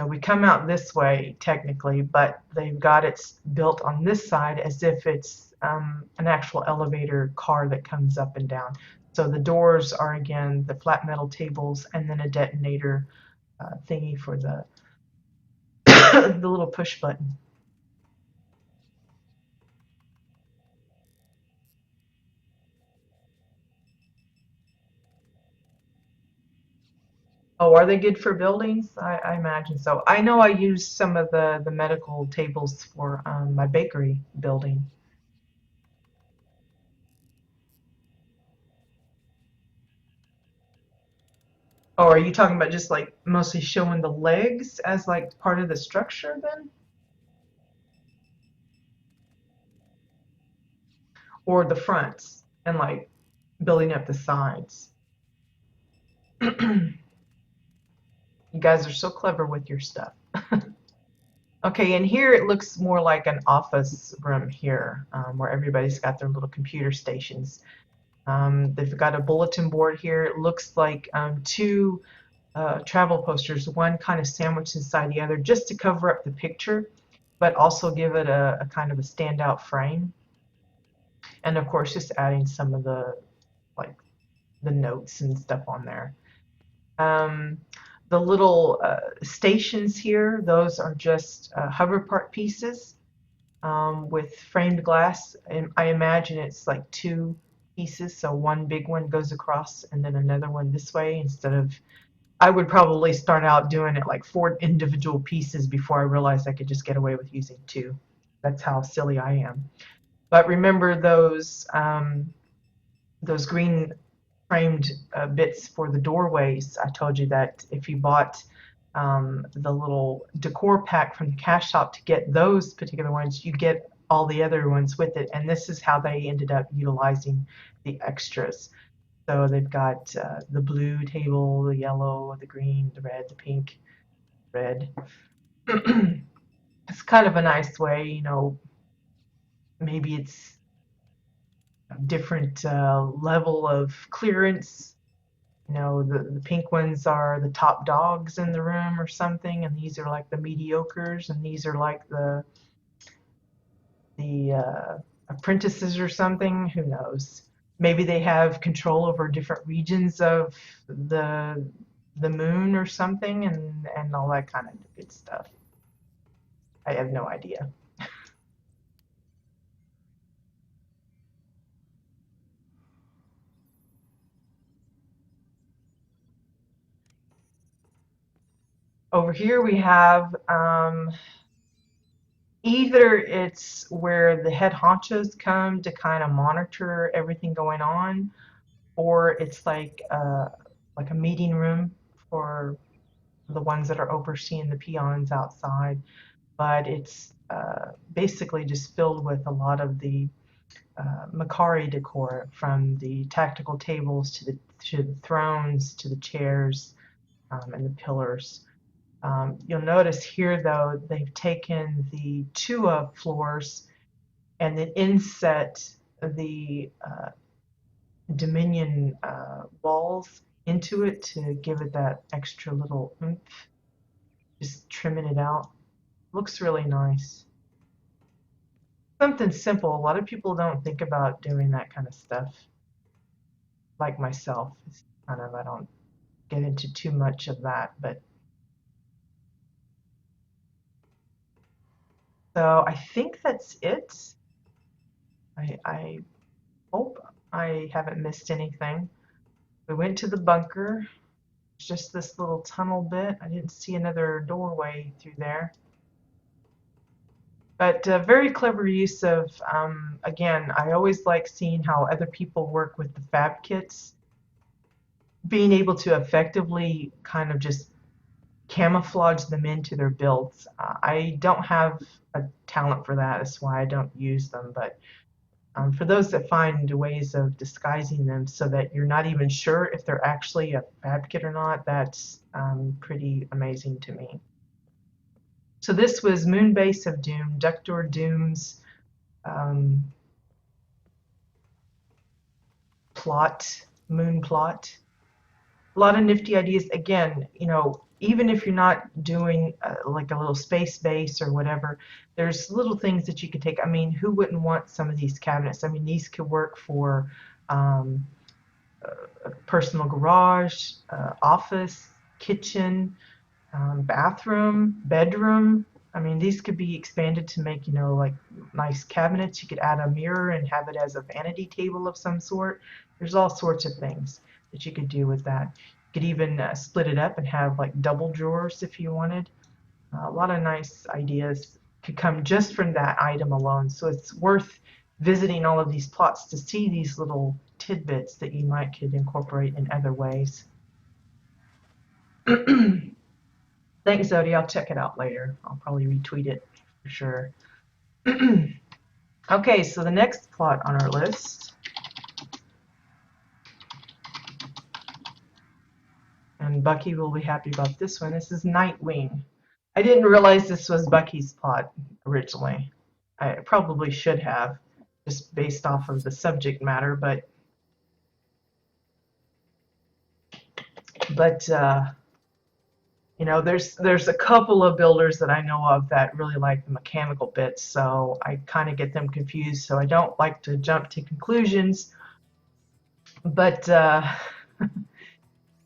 A: We come out this way technically, but they've got it built on this side as if it's an actual elevator car that comes up and down. So the doors are, again, the flat metal tables, and then a detonator thingy for the the little push button. Oh, are they good for buildings? I imagine so. I know I use some of the medical tables for my bakery building. Oh, are you talking about just like mostly showing the legs as like part of the structure then? Or the fronts and like building up the sides? You guys are so clever with your stuff. Okay, and here it looks more like an office room here, where everybody's got their little computer stations. They've got a bulletin board here. It looks like two travel posters, one kind of sandwiched inside the other, just to cover up the picture, but also give it a kind of a standout frame. And of course, just adding some of the like the notes and stuff on there. Um, The little stations here, those are just hover part pieces with framed glass. And I imagine it's like two pieces, so one big one goes across and then another one this way instead of. I would probably start out doing it like four individual pieces before I realized I could just get away with using two. That's how silly I am. But remember those green framed bits for the doorways. I told you that if you bought the little decor pack from the cash shop to get those particular ones, you get all the other ones with it. And this is how they ended up utilizing the extras. So they've got the blue table, the yellow, the green, the red, the pink, red. It's kind of a nice way, maybe it's a different level of clearance. The pink ones are the top dogs in the room or something, and these are like the mediocres, and these are like the apprentices or something. Who knows? Maybe they have control over different regions of the moon or something, and all that kind of good stuff. I have no idea. Over here we have either it's where the head honchos come to kind of monitor everything going on, or it's like a meeting room for the ones that are overseeing the peons outside. But it's basically just filled with a lot of the Macari decor, from the tactical tables to the thrones to the chairs and the pillars. You'll notice here, though, they've taken the Tua floors and then inset the Dominion walls into it to give it that extra little oomph, just trimming it out. Looks really nice. Something simple. A lot of people don't think about doing that kind of stuff, like myself. It's kind of, I don't get into too much of that, but so I think that's it. I hope I haven't missed anything. We went to the bunker. It's just this little tunnel bit. I didn't see another doorway through there. But very clever use of, again, I always like seeing how other people work with the fab kits, being able to effectively kind of just camouflage them into their builds. I don't have a talent for that. That's why I don't use them. But for those that find ways of disguising them so that you're not even sure if they're actually a fab kit or not, that's pretty amazing to me. So this was Moonbase of Doom, Ductor Doom's moon plot. A lot of nifty ideas. Again, even if you're not doing like a little space base or whatever, there's little things that you could take. I mean, who wouldn't want some of these cabinets? I mean, these could work for a personal garage, office, kitchen, bathroom, bedroom. I mean, these could be expanded to make, like nice cabinets. You could add a mirror and have it as a vanity table of some sort. There's all sorts of things that you could do with that. You could even split it up and have like double drawers if you wanted. A lot of nice ideas could come just from that item alone. So it's worth visiting all of these plots to see these little tidbits that you might could incorporate in other ways. Thanks, Zodi. I'll check it out later. I'll probably retweet it for sure. Okay, so the next plot on our list, and Bucky will be happy about this one. This is Nightwing. I didn't realize this was Bucky's plot originally. I probably should have, just based off of the subject matter, but there's a couple of builders that I know of that really like the mechanical bits, so I kind of get them confused. So I don't like to jump to conclusions, but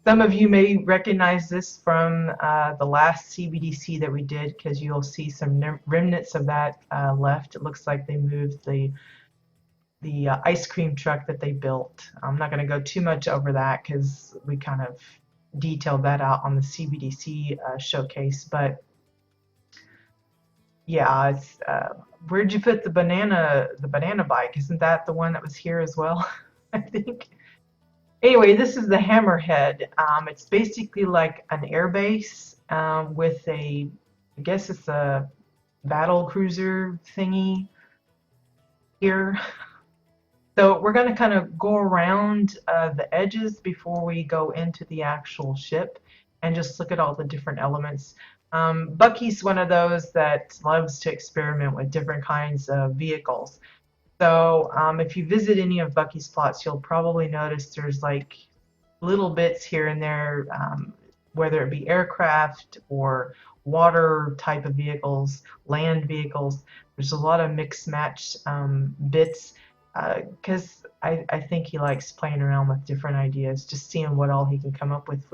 A: Some of you may recognize this from the last CBDC that we did because you'll see some remnants of that left. It looks like they moved the ice cream truck that they built. I'm not going to go too much over that because we kind of detailed that out on the CBDC showcase. But yeah, it's, where'd you put the banana bike? Isn't that the one that was here as well? I think. Anyway, this is the Hammerhead. It's basically like an airbase with I guess it's a battle cruiser thingy here. So we're going to kind of go around the edges before we go into the actual ship and just look at all the different elements. Bucky's one of those that loves to experiment with different kinds of vehicles. So if you visit any of Bucky's plots, you'll probably notice there's like little bits here and there, whether it be aircraft or water type of vehicles, land vehicles. There's a lot of mixed match bits because I think he likes playing around with different ideas, just seeing what all he can come up with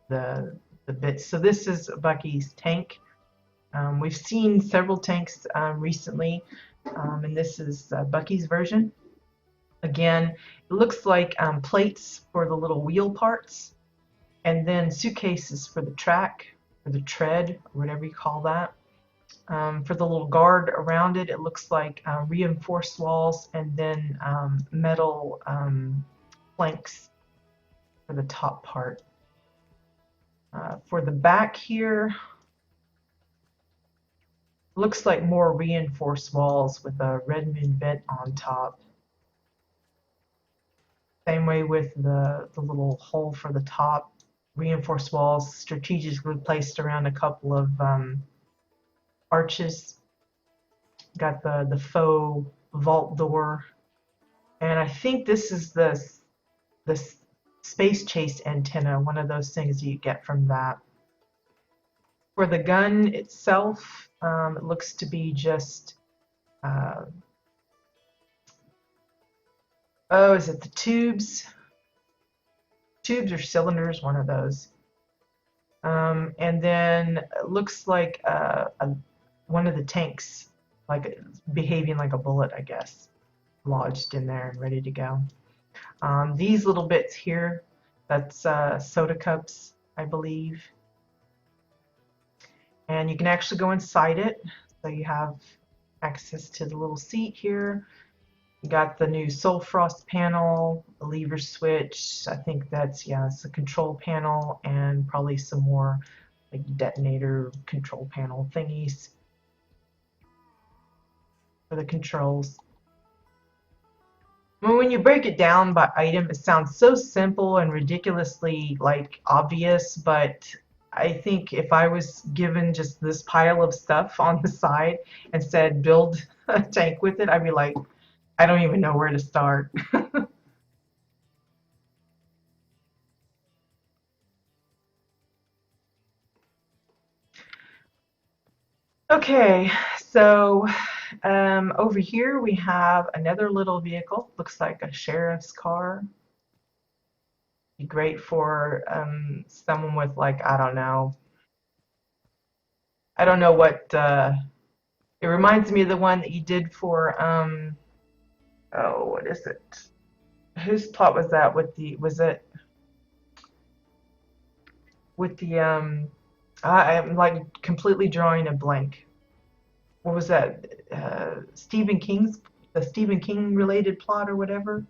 A: the bits. So this is Bucky's tank. We've seen several tanks recently, and this is Bucky's version. Again, it looks like plates for the little wheel parts, and then suitcases for the track, or the tread, or whatever you call that. For the little guard around it, it looks like reinforced walls and then metal planks for the top part. For the back here, looks like more reinforced walls with a Redmond vent on top. Same way with the little hole for the top. Reinforced walls strategically placed around a couple of arches. Got the faux vault door. And I think this is the space chase antenna, one of those things you get from that. For the gun itself, it looks to be just, oh, is it the tubes? Tubes or cylinders, one of those. And then it looks like one of the tanks, like behaving like a bullet, I guess, lodged in there and ready to go. These little bits here, that's soda cups, I believe. And you can actually go inside it, so you have access to the little seat here. You got the new Soul Frost panel, a lever switch. I think that's, yeah, it's a control panel, and probably some more like detonator control panel thingies for the controls. When you break it down by item, it sounds so simple and ridiculously like obvious, but I think if I was given just this pile of stuff on the side and said build a tank with it, I'd be like, I don't even know where to start. Okay, so over here we have another little vehicle. Looks like a sheriff's car. Be great for someone with, like, I don't know what it reminds me of the one that you did for oh, what is it? Whose plot was that with the, was it with the I'm like completely drawing a blank. What was that? The Stephen King related plot or whatever.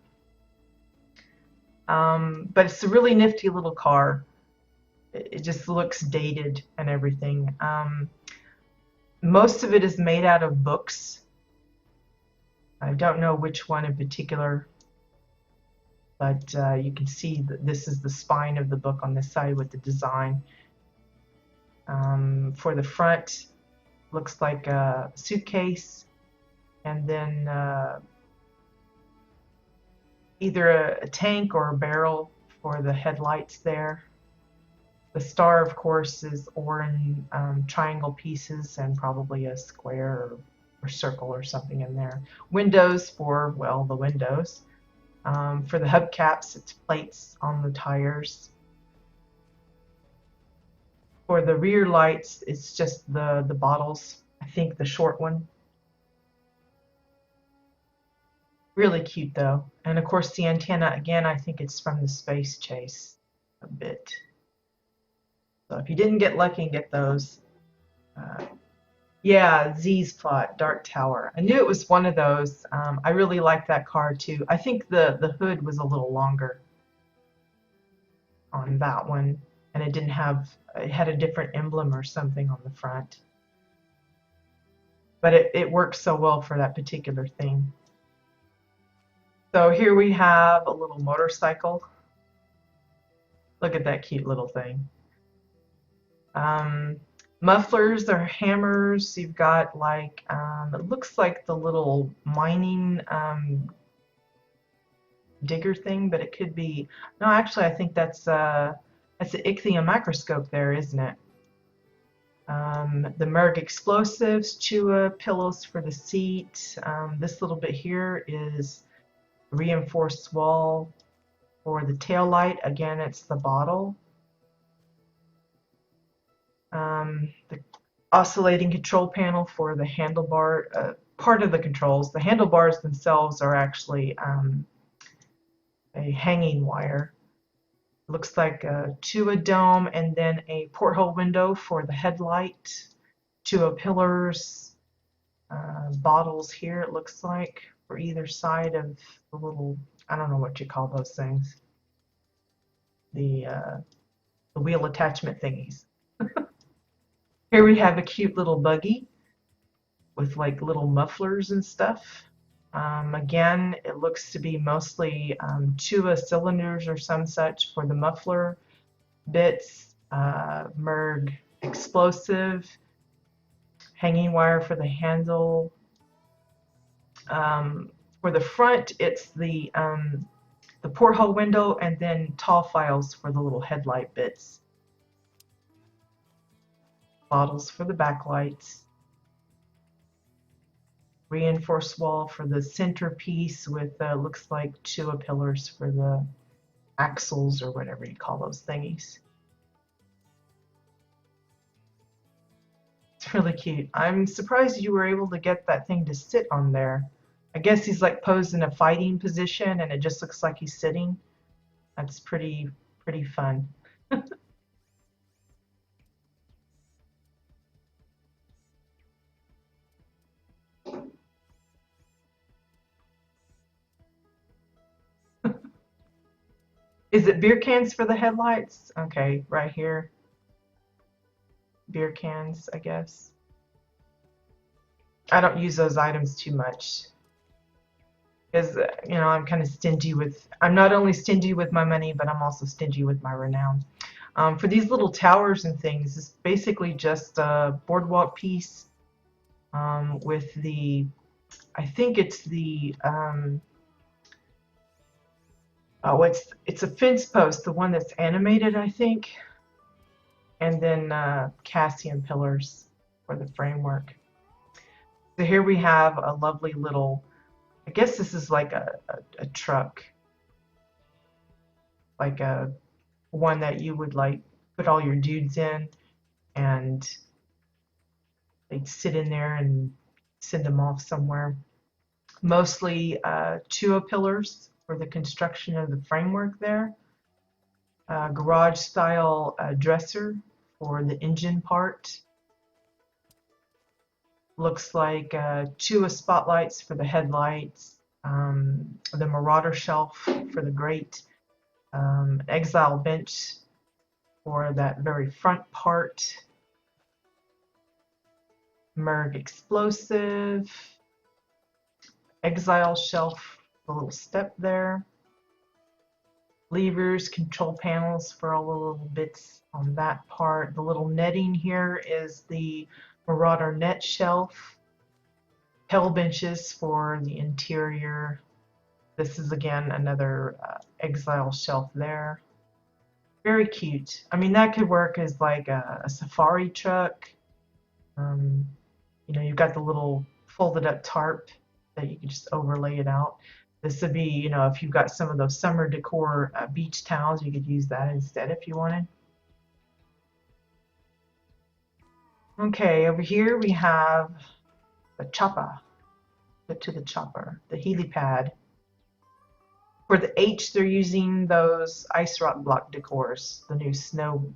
A: But it's a really nifty little car. It just looks dated and everything. Most of it is made out of books. I don't know which one in particular, but you can see that this is the spine of the book on this side with the design. For the front, looks like a suitcase, and then either a tank or a barrel for the headlights there. The star, of course, is orange triangle pieces and probably a square or circle or something in there. Windows for, well, the windows. For the hubcaps, it's plates on the tires. For the rear lights, it's just the bottles. I think the short one. Really cute though. And of course the antenna, again, I think it's from the Space Chase a bit. So if you didn't get lucky and get those, uh, yeah, Z's plot, Dark Tower. I knew it was one of those. I really liked that car too. I think the hood was a little longer on that one, and it didn't have, it had a different emblem or something on the front. But it works so well for that particular thing. So here we have a little motorcycle. Look at that cute little thing. Mufflers or hammers. You've got like, it looks like the little mining digger thing, but it could be, no, actually I think that's an ichthyum microscope there, isn't it? The Merg explosives, Chua pillows for the seat. This little bit here is reinforced wall for the tail light. Again, it's the bottle. The oscillating control panel for the handlebar, part of the controls. The handlebars themselves are actually a hanging wire. Looks like a Chua dome, and then a porthole window for the headlight. Chua pillars, bottles here it looks like for either side of the little, I don't know what you call those things, the wheel attachment thingies. Here we have a cute little buggy with like little mufflers and stuff. Again, it looks to be mostly Chua cylinders or some such for the muffler bits, Merg explosive, hanging wire for the handle. For the front, it's the porthole window, and then tall files for the little headlight bits. Bottles for the backlights. Reinforced wall for the centerpiece with looks like Chua pillars for the axles or whatever you call those thingies. It's really cute. I'm surprised you were able to get that thing to sit on there. I guess he's like posed in a fighting position and it just looks like he's sitting. That's pretty fun. Is it beer cans for the headlights? Okay, right here. Beer cans, I guess. I don't use those items too much because, you know, I'm kind of stingy with, I'm not only stingy with my money, but I'm also stingy with my renown. For these little towers and things, it's basically just a boardwalk piece with the, I think it's the, oh, it's a fence post, the one that's animated, I think, and then Cassian pillars for the framework. So here we have a lovely little, I guess this is like a truck, like a one that you would like put all your dudes in, and they'd sit in there and send them off somewhere. Mostly Chua pillars for the construction of the framework there. Garage style dresser for the engine part. Looks like Chua spotlights for the headlights. The Marauder shelf for the grate. Exile bench for that very front part. Merg explosive. Exile shelf, a little step there. Levers, control panels for all the little bits on that part. The little netting here is the Marauder net shelf. Hell benches for the interior. This is again another Exile shelf there. Very cute. I mean, that could work as like a safari truck. You know, you've got the little folded up tarp that you can just overlay it out. This would be, you know, if you've got some of those summer decor beach towels, you could use that instead if you wanted. Okay, over here we have the chopper, the chopper, the helipad. For the H, they're using those ice rock block decors, the new snow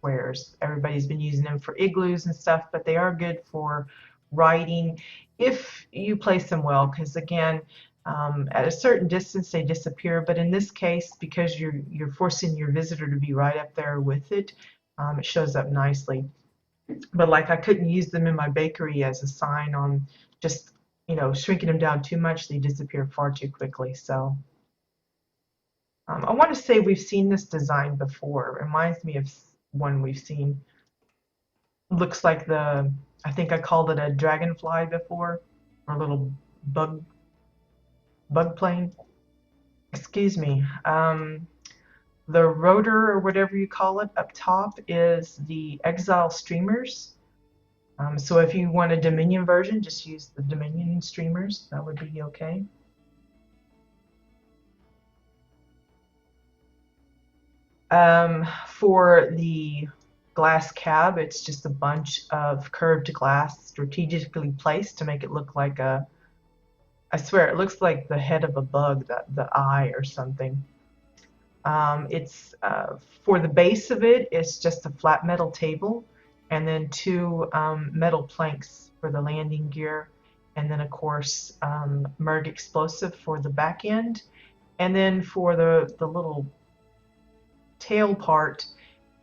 A: wares. Everybody's been using them for igloos and stuff, but they are good for riding if you place them well, because again, at a certain distance they disappear. But in this case, because you're forcing your visitor to be right up there with it, it shows up nicely. But like I couldn't use them in my bakery as a sign on just shrinking them down too much, they disappear far too quickly. So I want to say we've seen this design before. It reminds me of one we've seen. Looks like I think I called it a dragonfly before, or a little bug, bug plane. Excuse me. The rotor, or whatever you call it, up top is the Exile streamers. So if you want a Dominion version, just use the Dominion streamers. That would be okay. For the glass cab, it's just a bunch of curved glass strategically placed to make it look like I swear, it looks like the head of a bug, the eye or something. It's for the base of it, it's just a flat metal table, and then two metal planks for the landing gear, and then of course Merg explosive for the back end, and then for the little tail part,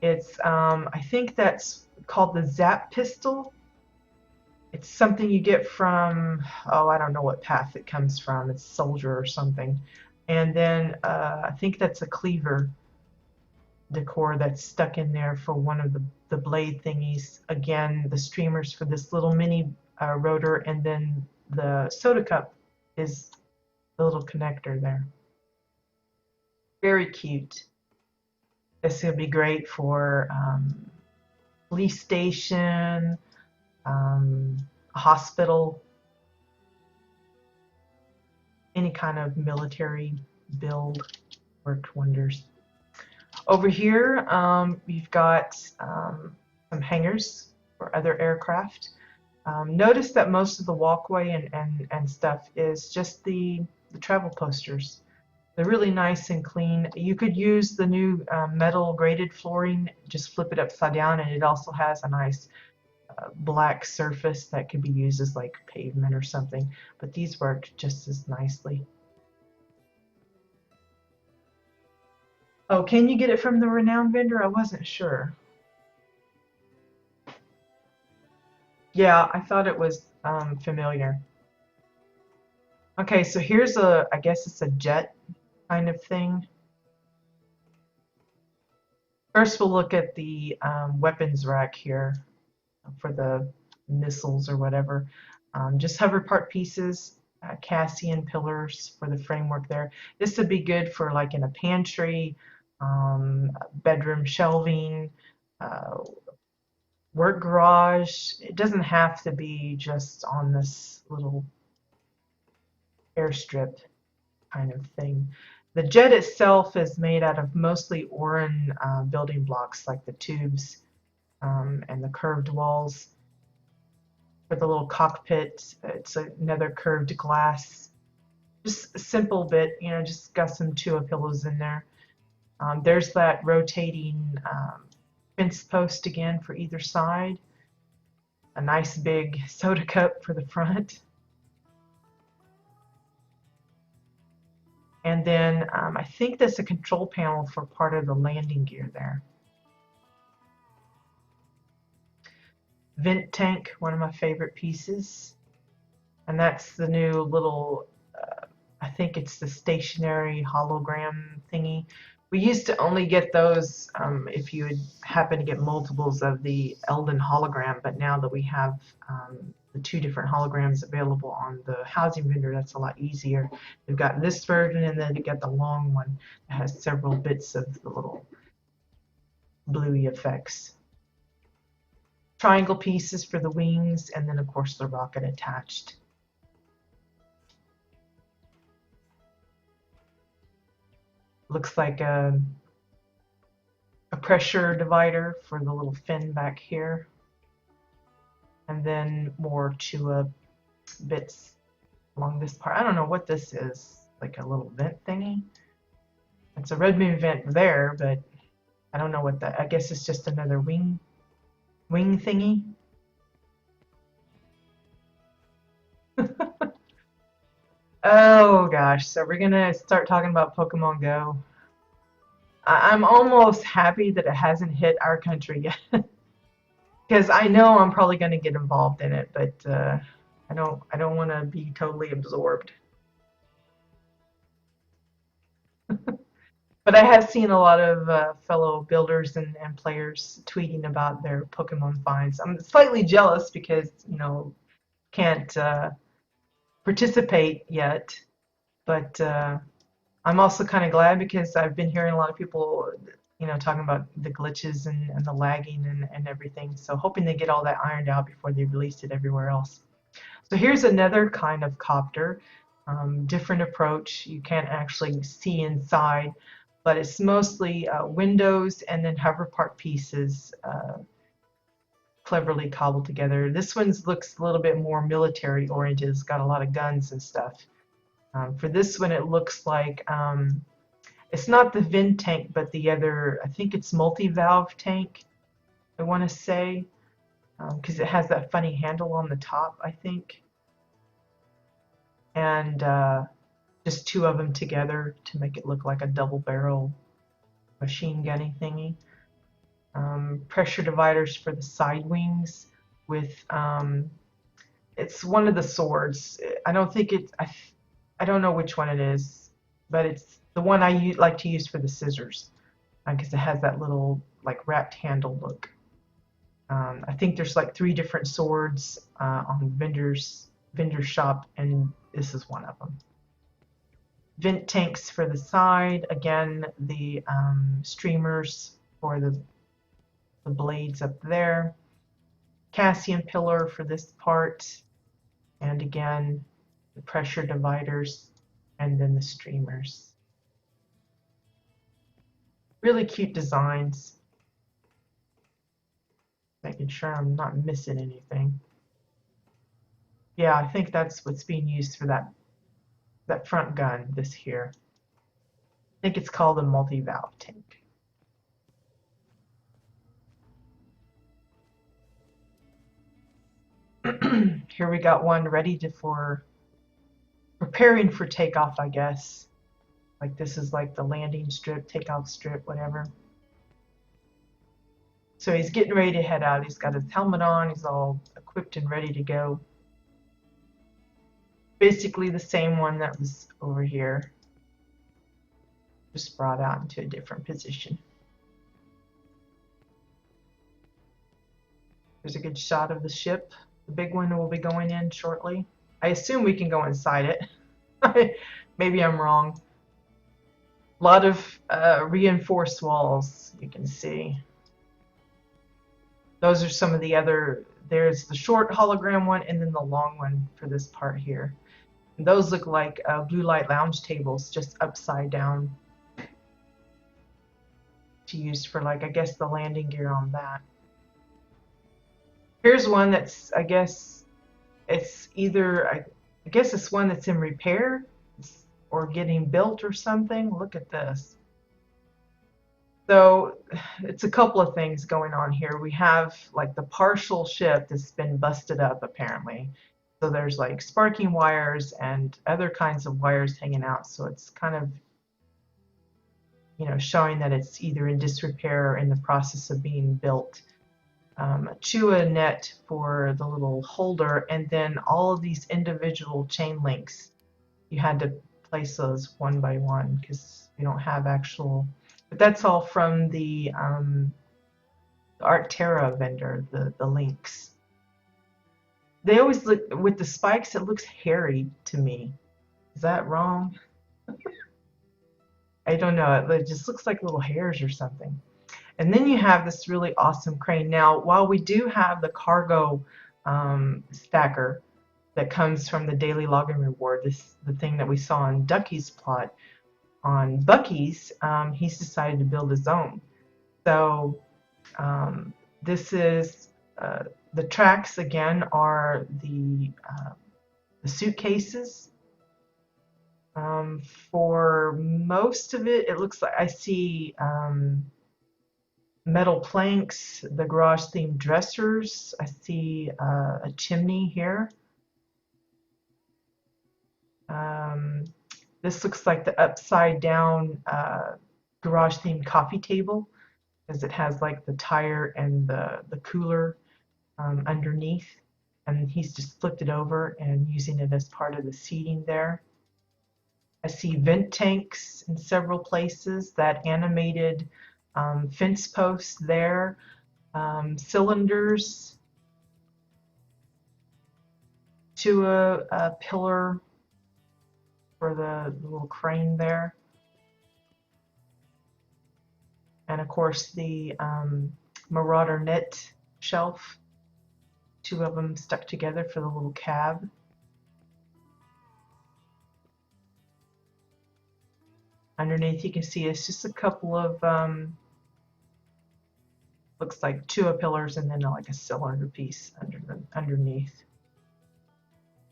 A: it's I think that's called the Zap pistol. It's something you get from, oh, I don't know what path it comes from. It's soldier or something. And then I think that's a cleaver decor that's stuck in there for one of the blade thingies. Again, the streamers for this little mini rotor, and then the soda cup is the little connector there. Very cute. This would be great for police station, a hospital, any kind of military build. Worked wonders. Over here, you've got some hangars for other aircraft. Notice that most of the walkway and stuff is just the travel posters. They're really nice and clean. You could use the new metal graded flooring, just flip it upside down, and it also has a nice black surface that could be used as like pavement or something. But these work just as nicely. Oh, can you get it from the renowned vendor? I wasn't sure. Yeah, I thought it was familiar. Okay, so here's I guess it's a jet kind of thing. First, we'll look at the weapons rack here for the missiles or whatever. Just hover part pieces, Cassian pillars for the framework there. This would be good for like in a pantry, bedroom shelving, uh, work garage. It doesn't have to be just on this little airstrip kind of thing. The jet itself is made out of mostly Oran building blocks like the tubes and the curved walls. For the little cockpit, it's another curved glass. Just a simple bit, just got some Chua pillows in there. There's that rotating fence post again for either side. A nice big soda cup for the front. And then I think that's a control panel for part of the landing gear there. Vent tank, one of my favorite pieces. And that's the new little, I think it's the stationary hologram thingy. We used to only get those if you would happen to get multiples of the Eldon hologram, but now that we have the two different holograms available on the housing vendor, that's a lot easier. We've got this version, and then you get the long one that has several bits of the little bluey effects. Triangle pieces for the wings, and then of course the rocket attached. Looks like a pressure divider for the little fin back here. and then more Chua bits along this part. I don't know what this is, like a little vent thingy. It's a red moon vent there, but I don't know what that. I guess it's just another wing thingy. Oh gosh, so we're gonna start talking about Pokemon Go. I'm almost happy that it hasn't hit our country yet, because I know I'm probably gonna get involved in it, but I don't want to be totally absorbed. But I have seen a lot of fellow builders and players tweeting about their Pokemon finds. I'm slightly jealous because, can't participate yet, but I'm also kind of glad because I've been hearing a lot of people, talking about the glitches and the lagging and everything. So hoping they get all that ironed out before they release it everywhere else. So here's another kind of copter, different approach. You can't actually see inside, but it's mostly windows and then hover part pieces cleverly cobbled together. This one looks a little bit more military oriented. It's got a lot of guns and stuff. For this one, it looks like it's not the Vin tank, but the other, I think it's multi-valve tank, I want to say, because it has that funny handle on the top, I think. And just two of them together to make it look like a double barrel machine gunny thingy. Pressure dividers for the side wings with it's one of the swords. I don't think it's I don't know which one it is, but it's the one I like to use for the scissors because it has that little like wrapped handle look. I think there's like 3 different swords on vendor shop, and this is one of them. Vent tanks for the side. Again, the streamers for the blades up there. Cassian pillar for this part. And again, the pressure dividers and then the streamers. Really cute designs. Making sure I'm not missing anything. Yeah, I think that's what's being used for that front gun, this here. I think it's called a multi-valve tank. Here we got one ready for preparing for takeoff, I guess. Like this is like the landing strip, takeoff strip, whatever. So he's getting ready to head out. He's got his helmet on. He's all equipped and ready to go. Basically the same one that was over here. Just brought out into a different position. There's a good shot of the ship. The big one will be going in shortly. I assume we can go inside it. Maybe I'm wrong. A lot of reinforced walls, you can see. Those are some of the other, there's the short hologram one and then the long one for this part here. And those look like blue light lounge tables, just upside down to use for, like, I guess the landing gear on that. Here's one that's, I guess it's either, I guess it's one that's in repair or getting built or something. Look at this. So it's a couple of things going on here. We have like the partial ship that's been busted up apparently. So there's like sparking wires and other kinds of wires hanging out. So it's kind of, showing that it's either in disrepair or in the process of being built. A Chua net for the little holder, and then all of these individual chain links. You had to place those one by one because we don't have actual. But that's all from the Arcterra vendor, the links. They always look, with the spikes, it looks hairy to me. Is that wrong? I don't know. It just looks like little hairs or something. And then you have this really awesome crane. Now, while we do have the cargo stacker that comes from the daily login reward, the thing that we saw in Ducky's plot, on Bucky's, he's decided to build his own. So this is The tracks again are the suitcases. For most of it, it looks like I see metal planks, the garage themed dressers. I see a chimney here. Um, this looks like the upside down garage themed coffee table, as it has like the tire and the cooler underneath. And he's just flipped it over and using it as part of the seating there. I see vent tanks in several places, that animated fence post there, cylinders to a pillar for the little crane there. And of course the Marauder net shelf, two of them stuck together for the little cab. Underneath you can see it's just a couple of looks like two pillars and then like a cylinder piece underneath.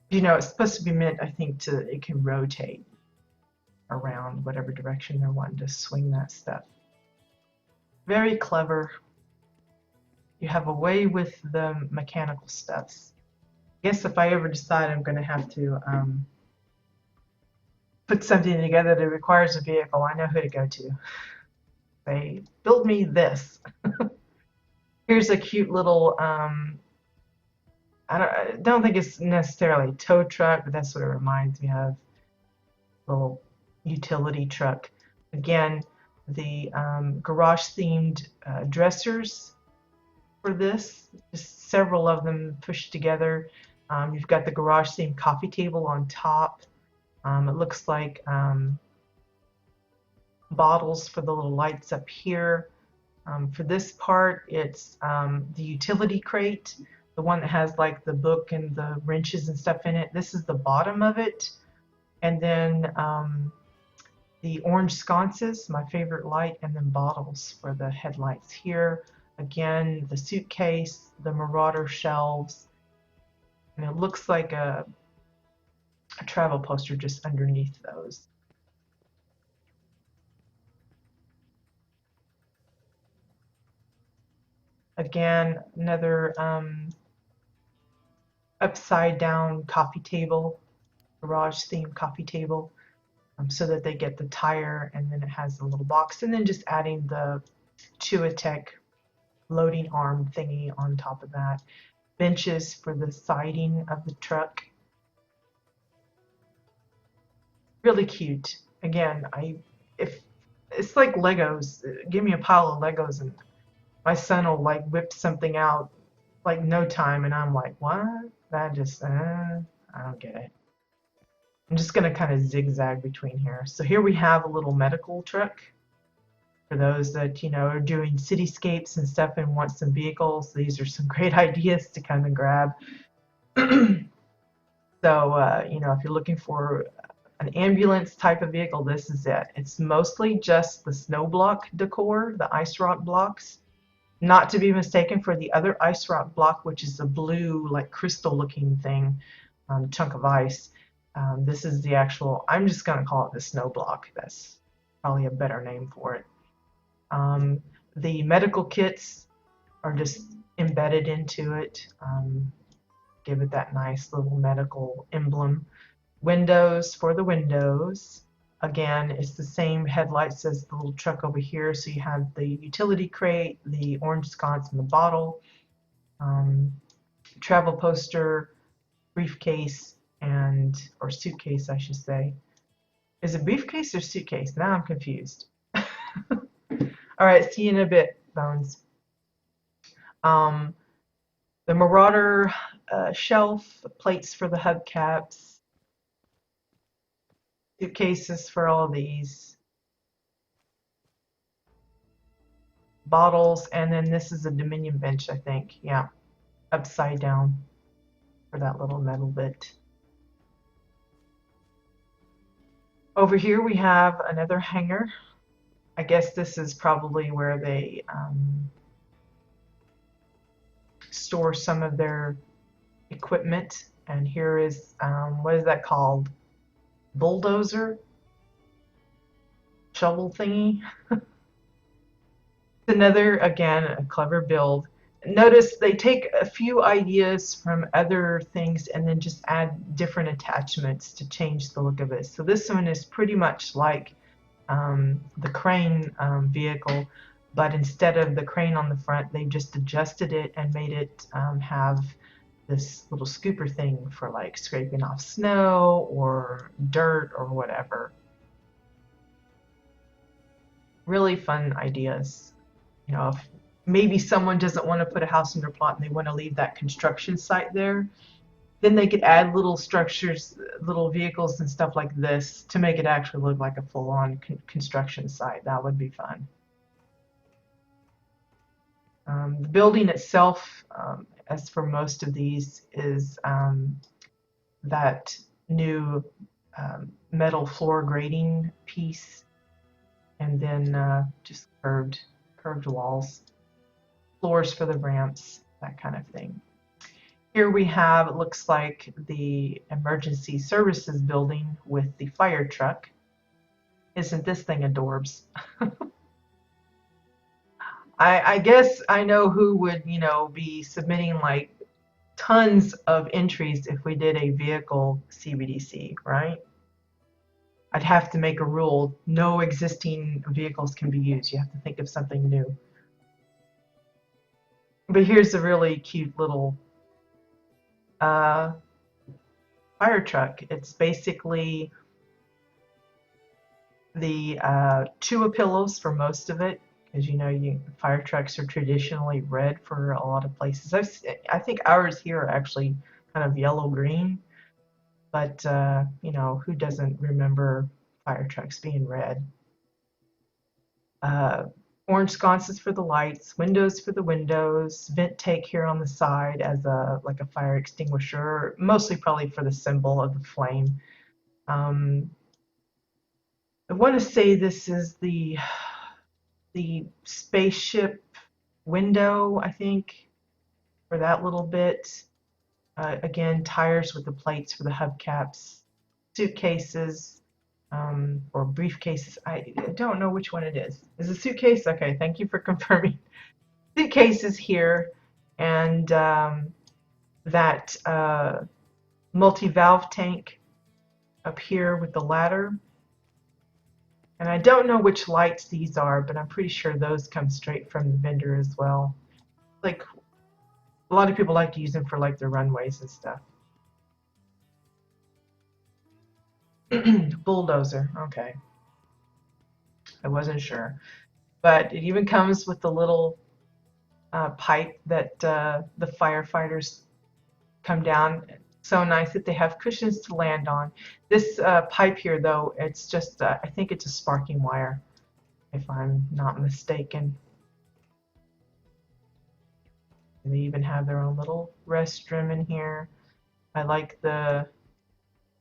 A: You know, it's supposed to be meant, I think, it can rotate around whatever direction they're wanting to swing that stuff. Very clever. You have a way with the mechanical stuffs. I guess if I ever decide I'm going to have to put something together that requires a vehicle, I know who to go to. They build me this. Here's a cute little, I don't think it's necessarily a tow truck, but that's what it reminds me of. Little utility truck. Again, the garage themed dressers for this, just several of them pushed together. You've got the garage themed coffee table on top. It looks like bottles for the little lights up here. For this part, it's the utility crate, the one that has like the book and the wrenches and stuff in it. This is the bottom of it. And then the orange sconces, my favorite light, and then bottles for the headlights here. Again, the suitcase, the Marauder shelves, and it looks like a travel poster just underneath those. Again, another upside down coffee table, garage themed coffee table, so that they get the tire, and then it has the little box, and then just adding the Chewitek loading arm thingy on top of that. Benches for the siding of the truck. Really cute. Again, if it's like Legos, give me a pile of Legos and my son will like whip something out like no time, and I'm like, what? That just, I don't get it. I'm just gonna kind of zigzag between here. So here we have a little medical truck for those that, you know, are doing cityscapes and stuff and want some vehicles. These are some great ideas to kind of grab. So, you know, if you're looking for an ambulance type of vehicle, this is it. It's mostly just the snow block decor, the ice rock blocks, not to be mistaken for the other ice rock block, which is a blue, like crystal looking thing, chunk of ice. This is the actual, I'm just going to call it the snow block. That's probably a better name for it. The medical kits are just embedded into it. Give it that nice little medical emblem. Windows for the windows. Again, it's the same headlights as the little truck over here. So you have the utility crate, the orange sconce, and the bottle. Travel poster, briefcase, or suitcase, I should say. Is it briefcase or suitcase? Now I'm confused. All right, see you in a bit, Bones. The Marauder shelf, plates for the hubcaps, suitcases for all of these, bottles, and then this is a Dominion bench, I think. Yeah, upside down for that little metal bit. Over here we have another hanger. I guess this is probably where they store some of their equipment. And here is, what is that called? Bulldozer? Shovel thingy? Another, again, a clever build. Notice they take a few ideas from other things and then just add different attachments to change the look of it. So this one is pretty much like the crane vehicle, but instead of the crane on the front, they just adjusted it and made it have this little scooper thing for like scraping off snow or dirt or whatever. Really fun ideas. You know, if maybe someone doesn't want to put a house in their plot and they want to leave that construction site there, then they could add little structures, little vehicles and stuff like this to make it actually look like a full-on construction site. That would be fun. The building itself, as for most of these, is that new metal floor grating piece, and then just curved walls, floors for the ramps, that kind of thing. Here we have, it looks like the emergency services building with the fire truck. Isn't this thing adorbs? I guess I know who would, you know, be submitting like tons of entries if we did a vehicle CBDC, right? I'd have to make a rule, no existing vehicles can be used. You have to think of something new. But here's a really cute little fire truck. It's basically the Chua pillows for most of it. As you know, fire trucks are traditionally red for a lot of places. I think ours here are actually kind of yellow-green, but you know, who doesn't remember fire trucks being red? Orange sconces for the lights, windows for the windows, vent take here on the side as like a fire extinguisher, mostly probably for the symbol of the flame. I want to say this is the spaceship window, I think, for that little bit. Again, tires with the plates for the hubcaps, suitcases, or briefcases. I don't know which one it is. Is it a suitcase? Okay, thank you for confirming. Suitcases here, and that multi-valve tank up here with the ladder. And I don't know which lights these are, but I'm pretty sure those come straight from the vendor as well. Like, a lot of people like to use them for like their runways and stuff. Bulldozer, okay. I wasn't sure. But it even comes with the little pipe that the firefighters come down. So nice that they have cushions to land on. This pipe here, though, it's just, I think it's a sparking wire, if I'm not mistaken. And they even have their own little restroom in here. I like the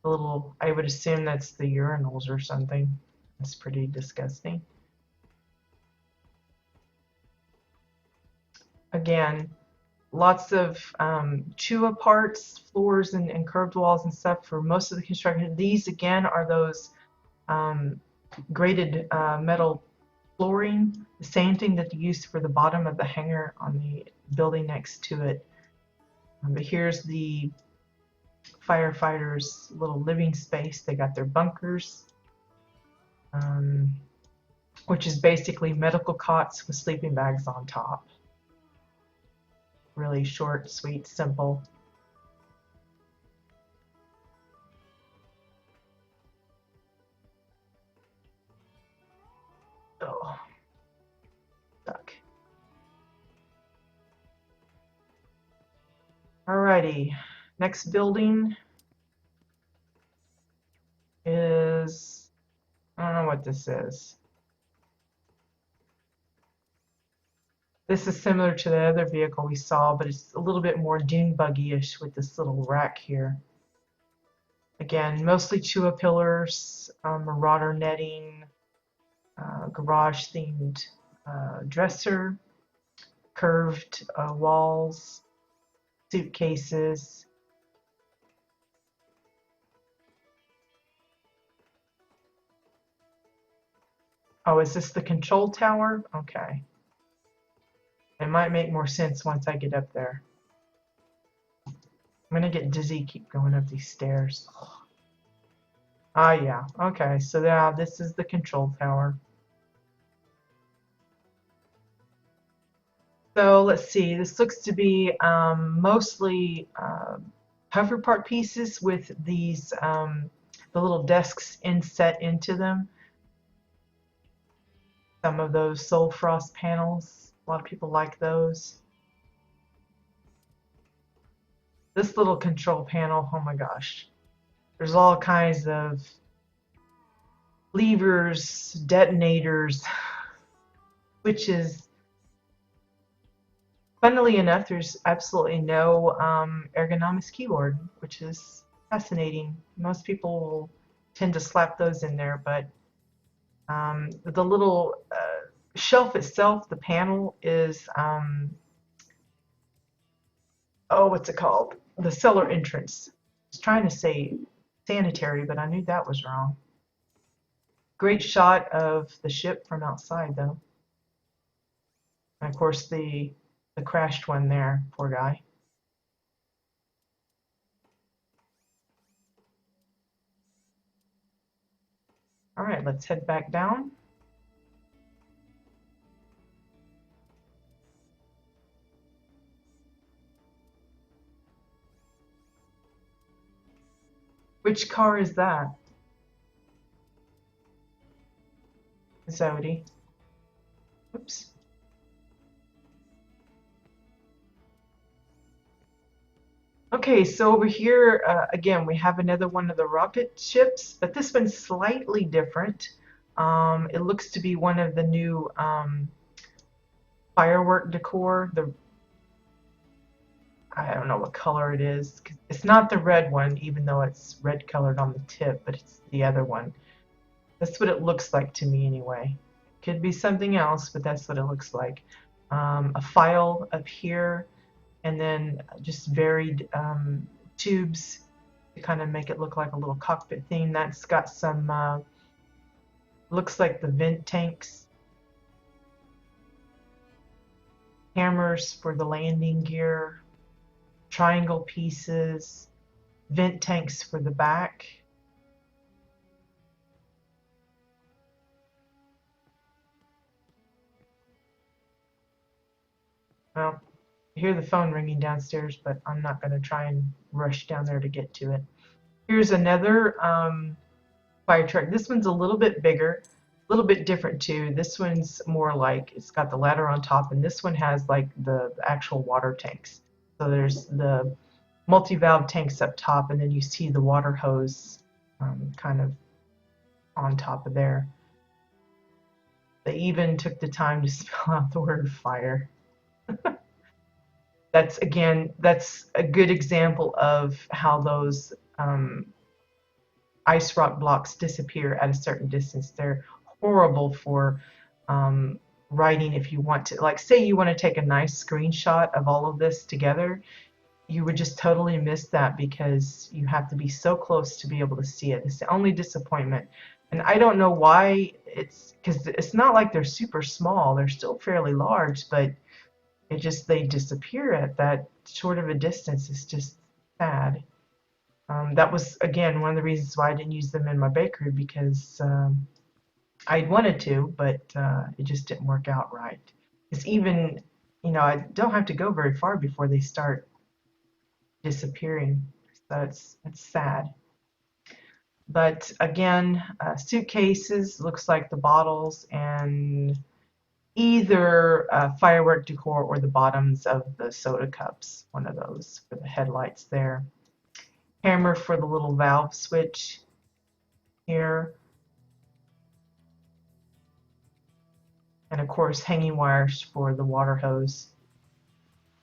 A: little, I would assume that's the urinals or something. That's pretty disgusting. Again, lots of Chua parts, floors, and curved walls and stuff for most of the construction. These, again, are those graded metal flooring, the same thing that they used for the bottom of the hangar on the building next to it. But here's the firefighters' little living space. They got their bunkers, which is basically medical cots with sleeping bags on top. Really short, sweet, simple. Oh, stuck. Alrighty, next building is, I don't know what this is. This is similar to the other vehicle we saw, but it's a little bit more dune buggy-ish with this little rack here. Again, mostly Chua pillars, marauder netting, garage-themed dresser, curved walls, suitcases. Oh, is this the control tower? Okay. It might make more sense once I get up there. I'm gonna get dizzy, keep going up these stairs. Ah, yeah. Okay, so now this is the control tower. So let's see, this looks to be mostly hover part pieces with these, the little desks inset into them. Some of those Soul Frost panels, a lot of people like those. This little control panel, oh my gosh. There's all kinds of levers, detonators, switches. Funnily enough, there's absolutely no ergonomics keyboard, which is fascinating. Most people will tend to slap those in there, but the little shelf itself, the panel is, oh, what's it called? The cellar entrance. I was trying to say sanitary, but I knew that was wrong. Great shot of the ship from outside, though. And of course, the crashed one there, poor guy. All right, let's head back down. Which car is that? Zodi. Oops. Okay, so over here, again, we have another one of the rocket ships, but this one's slightly different. It looks to be one of the new firework decor. I don't know what color it is. It's not the red one, even though it's red colored on the tip, but it's the other one. That's what it looks like to me anyway. Could be something else, but that's what it looks like. A file up here, and then just varied tubes to kind of make it look like a little cockpit theme. That's got some, looks like the vent tanks. Hammers for the landing gear. Triangle pieces. Vent tanks for the back. Well, I hear the phone ringing downstairs, but I'm not going to try and rush down there to get to it. Here's another fire truck. This one's a little bit bigger, a little bit different too. This one's more like, it's got the ladder on top, and this one has like the actual water tanks. So there's the multi-valve tanks up top, and then you see the water hose kind of on top of there. They even took the time to spell out the word fire. That's, again, that's a good example of how those ice rock blocks disappear at a certain distance. They're horrible for writing if you want to, like, say you want to take a nice screenshot of all of this together, you would just totally miss that because you have to be so close to be able to see it. It's the only disappointment. And I don't know why, it's because it's not like they're super small. They're still fairly large, but it just, they disappear at that short of a distance. It's just sad. That was, again, one of the reasons why I didn't use them in my bakery, because I wanted to, but it just didn't work out right. It's even, you know, I don't have to go very far before they start disappearing. So it's sad. But again, suitcases, looks like the bottles and either firework decor or the bottoms of the soda cups, one of those for the headlights there. Hammer for the little valve switch here. And of course, hanging wires for the water hose.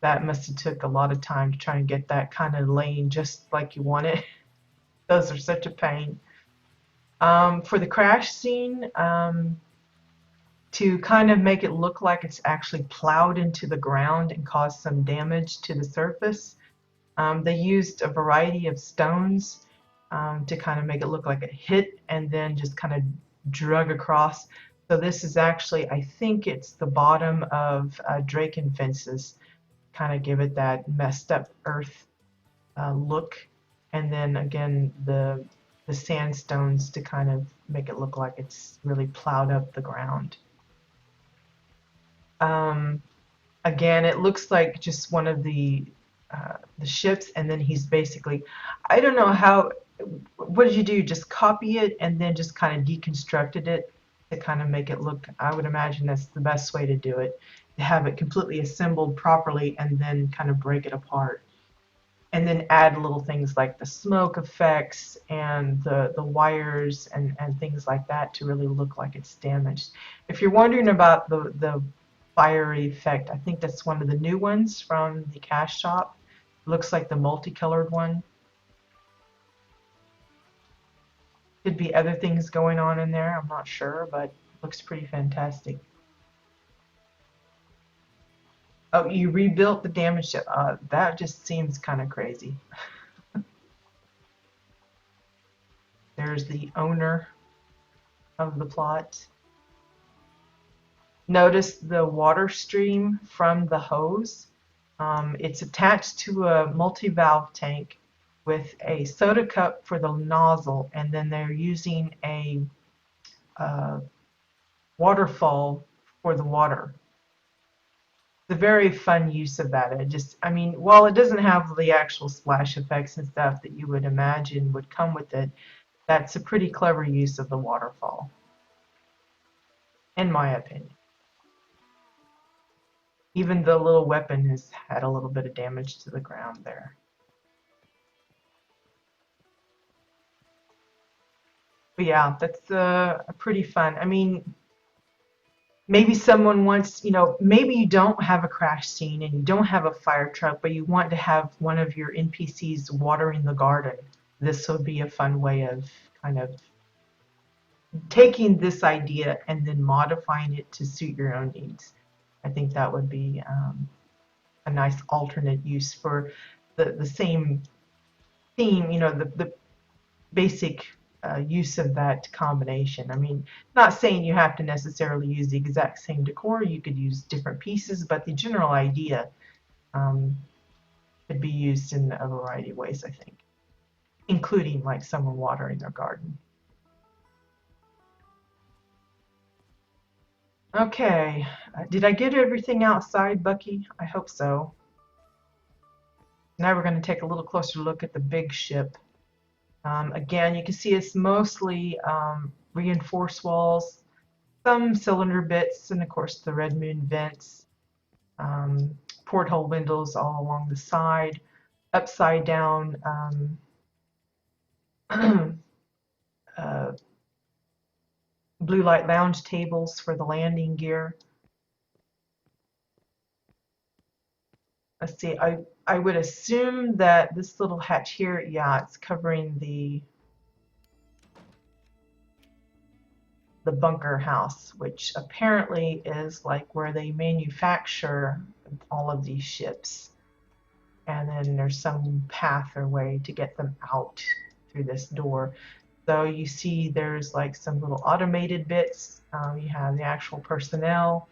A: That must have took a lot of time to try and get that kind of laying just like you want it. Those are such a pain. For the crash scene, to kind of make it look like it's actually plowed into the ground and caused some damage to the surface, They used a variety of stones to kind of make it look like a hit and then just kind of drug across. So this is actually, I think it's the bottom of Draken fences, kind of give it that messed up earth look. And then again, the sandstones to kind of make it look like it's really plowed up the ground. Um, Again, it looks like just one of the ships, and then he's basically, I don't know how, what did you do? Just copy it and then just kind of deconstructed it to kind of make it look, I would imagine that's the best way to do it, to have it completely assembled properly and then kind of break it apart. And then add little things like the smoke effects and the wires and things like that to really look like it's damaged. If you're wondering about the fiery effect, I think that's one of the new ones from the cash shop. Looks like the multicolored one. Could be other things going on in there, I'm not sure, but looks pretty fantastic. Oh, you rebuilt the damaged ship. That just seems kind of crazy. There's the owner of the plot. Notice the water stream from the hose. It's attached to a multi-valve tank with a soda cup for the nozzle, and then they're using a waterfall for the water. It's a very fun use of that. It just, I mean, while it doesn't have the actual splash effects and stuff that you would imagine would come with it, that's a pretty clever use of the waterfall, in my opinion. Even the little weapon has had a little bit of damage to the ground there. But yeah, that's a pretty fun. I mean, maybe someone wants, maybe you don't have a crash scene and you don't have a fire truck, but you want to have one of your NPCs watering the garden. This would be a fun way of kind of taking this idea and then modifying it to suit your own needs. I think that would be a nice alternate use for the same theme, the basic use of that combination. I mean, not saying you have to necessarily use the exact same decor. You could use different pieces, but the general idea um, could be used in a variety of ways, I think, including like someone watering their garden. Okay, did I get everything outside, Bucky? I hope so. Now we're going to take a little closer look at the big ship. Again, you can see it's mostly reinforced walls, some cylinder bits, and of course the red moon vents, porthole windows all along the side, upside down uh, blue light lounge tables for the landing gear. Let's see, I would assume that this little hatch here, yeah, it's covering the bunker house, which apparently is like where they manufacture all of these ships. And then there's some path or way to get them out through this door. So you see there's like some little automated bits. You have the actual personnel.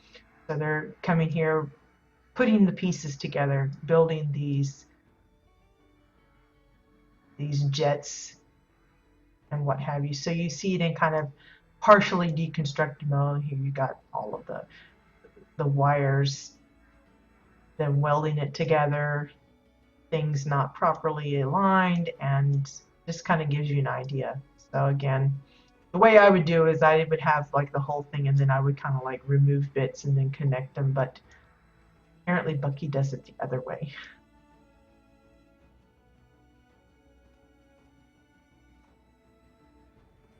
A: So they're coming here, putting the pieces together, building these jets and what have you. So you see it in kind of partially deconstructed mode. Here you got all of the wires, then welding it together, things not properly aligned, and just kind of gives you an idea. So again, the way I would do is I would have like the whole thing and then I would kind of like remove bits and then connect them, but apparently Bucky does it the other way.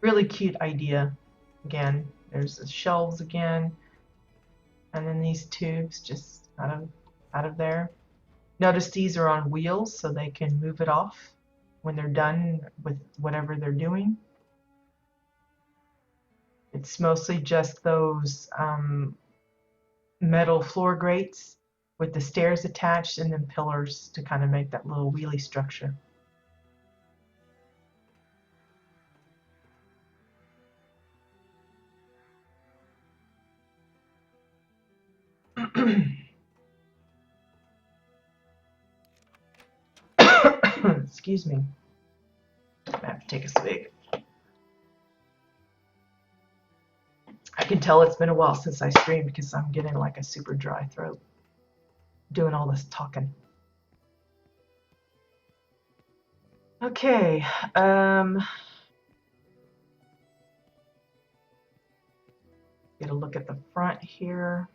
A: Really cute idea. Again, there's the shelves again, and then these tubes just out of there. Notice these are on wheels so they can move it off when they're done with whatever they're doing. It's mostly just those metal floor grates with the stairs attached and then pillars to kind of make that little wheelie structure. Excuse me. I have to take a swig. I can tell it's been a while since I streamed because I'm getting like a super dry throat doing all this talking. Okay, get a look at the front here.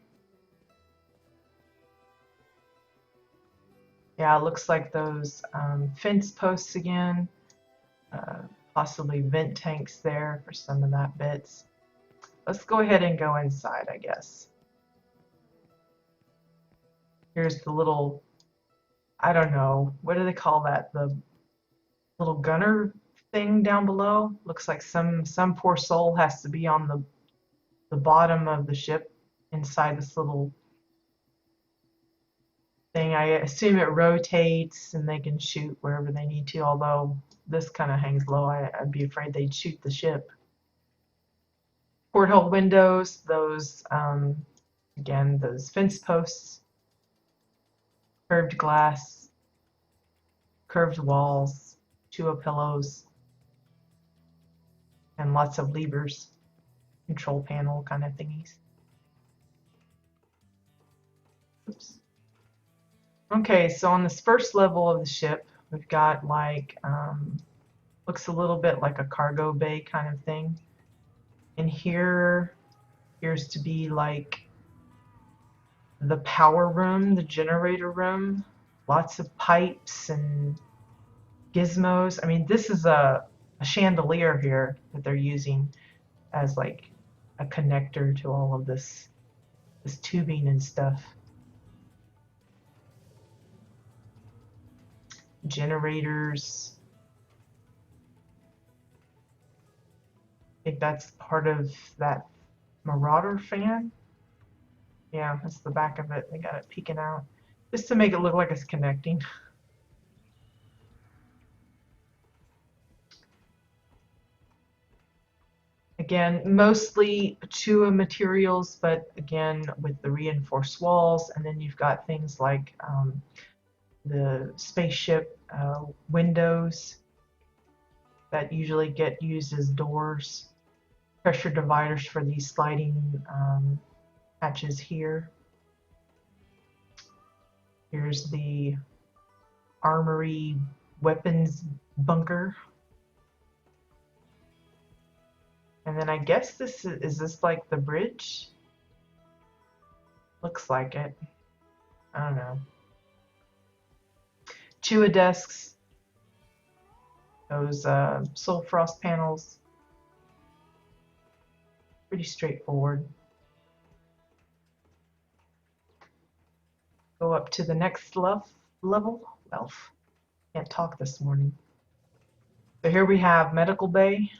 A: Yeah, it looks like those fence posts again, possibly vent tanks there for some of that bits. Let's go ahead and go inside, I guess. Here's the little, I don't know, what do they call that? The little gunner thing down below. Looks like some poor soul has to be on the bottom of the ship inside this little thing. I assume it rotates and they can shoot wherever they need to, although this kind of hangs low. I'd be afraid they'd shoot the ship. Porthole windows, those, again, those fence posts, curved glass, curved walls, two pillows, and lots of levers, control panel kind of thingies. Oops. Okay, so on this first level of the ship, we've got like, looks a little bit like a cargo bay kind of thing. And here appears to be like the power room, the generator room, lots of pipes and gizmos. I mean, this is a chandelier here that they're using as like a connector to all of this tubing and stuff. Generators. I think that's part of that Marauder fan. Yeah, that's the back of it. They got it peeking out just to make it look like it's connecting. Again, mostly Chua materials, but again, with the reinforced walls. And then you've got things like the spaceship windows that usually get used as doors, pressure dividers for these sliding hatches here. Here's the armory weapons bunker. And then I guess this is this like the bridge? Looks like it. I don't know. Chua desks. Those soul frost panels. Pretty straightforward. Go up to the next level. Well, can't talk this morning. So here we have medical bay.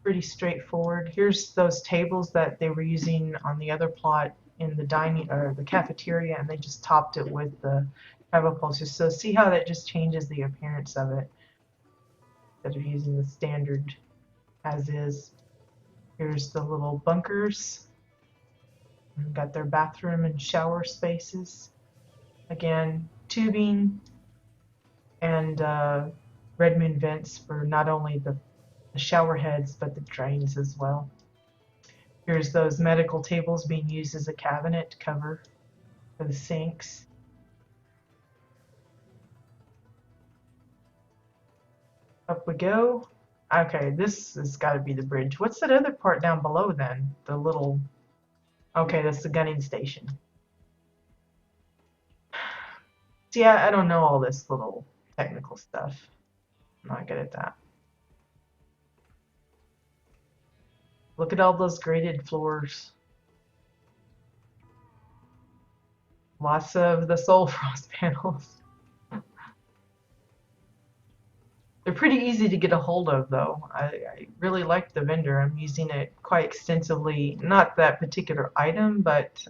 A: Pretty straightforward. Here's those tables that they were using on the other plot in the dining or the cafeteria, and they just topped it with the travel pulses. So see how that just changes the appearance of it instead of using the standard as is. Here's the little bunkers. We've got their bathroom and shower spaces. Again, tubing and red moon vents for not only the shower heads but the drains as well. Here's those medical tables being used as a cabinet cover for the sinks. Up we go. Okay, this has got to be the bridge. What's that other part down below then? The little... Okay, that's the gunning station. See, I don't know all this little technical stuff. I'm not good at that. Look at all those graded floors. Lots of the soul frost panels. They're pretty easy to get a hold of, though. I really like the vendor. I'm using it quite extensively. Not that particular item, but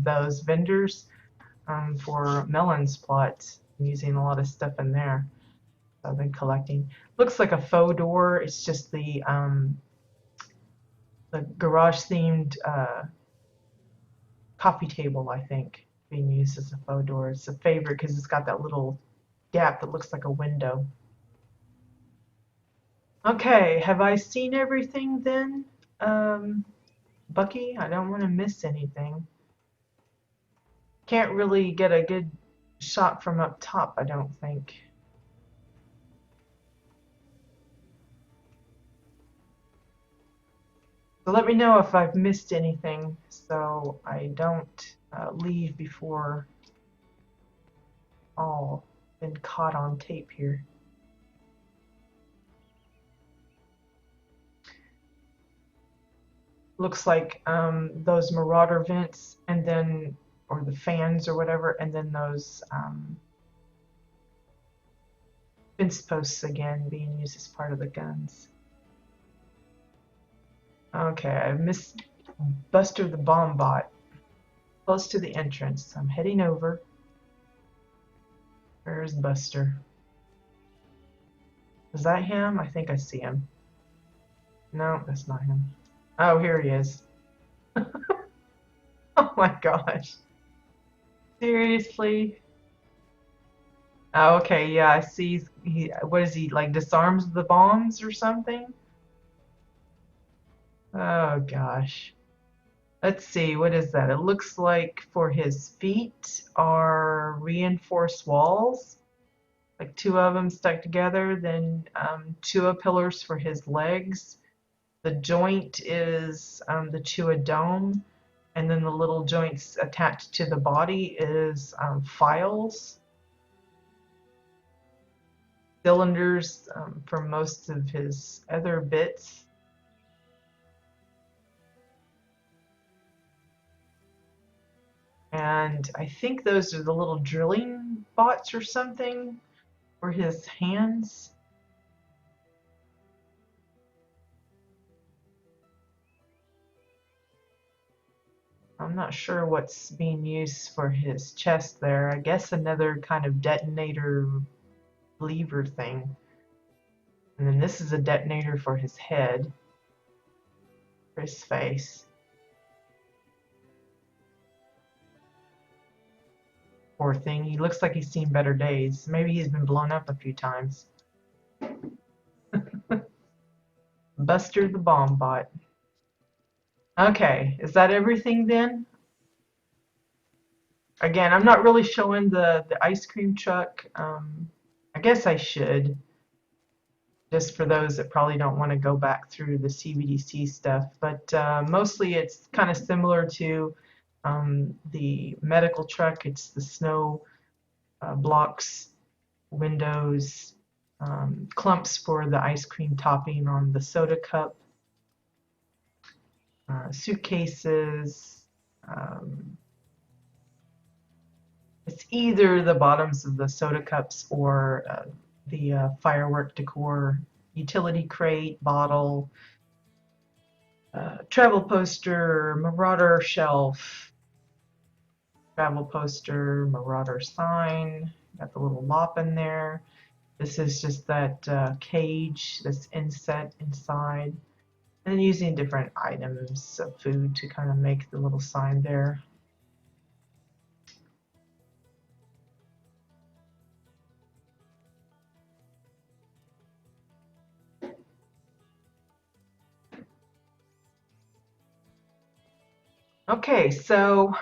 A: those vendors for melons plots. I'm using a lot of stuff in there. I've been collecting. Looks like a faux door. It's just the garage themed coffee table, I think, being used as a faux door. It's a favorite because it's got that little gap that looks like a window. Okay, have I seen everything then, Bucky? I don't want to miss anything. Can't really get a good shot from up top, I don't think. So let me know if I've missed anything so I don't leave before all been caught on tape here. Looks like those marauder vents and then, or the fans or whatever, and then those fence posts again being used as part of the guns. Okay, I missed Buster the Bomb Bot. Close to the entrance. I'm heading over. Where's Buster? Is that him? I think I see him. No, that's not him. Oh, here he is. Oh my gosh. Seriously? Oh, okay, yeah, I see. What is he, like disarms the bombs or something? Oh gosh. Let's see, what is that? It looks like for his feet are reinforced walls, like two of them stuck together, then two pillars for his legs. The joint is the Chua dome, and then the little joints attached to the body is files, cylinders for most of his other bits. And I think those are the little drilling bots or something for his hands. I'm not sure what's being used for his chest there. I guess another kind of detonator lever thing. And then this is a detonator for his head, for his face. Poor thing. He looks like he's seen better days. Maybe he's been blown up a few times. Buster the Bomb Bot. Okay, is that everything then? Again, I'm not really showing the ice cream truck. I guess I should, just for those that probably don't want to go back through the CBDC stuff. But mostly it's kind of similar to the medical truck. It's the snow blocks, windows, clumps for the ice cream topping on the soda cup, suitcases. It's either the bottoms of the soda cups or the firework decor, utility crate, bottle, travel poster, marauder shelf, travel poster, marauder sign. Got the little lop in there. This is just that cage that's inset inside. And then using different items of food to kind of make the little sign there. Okay, so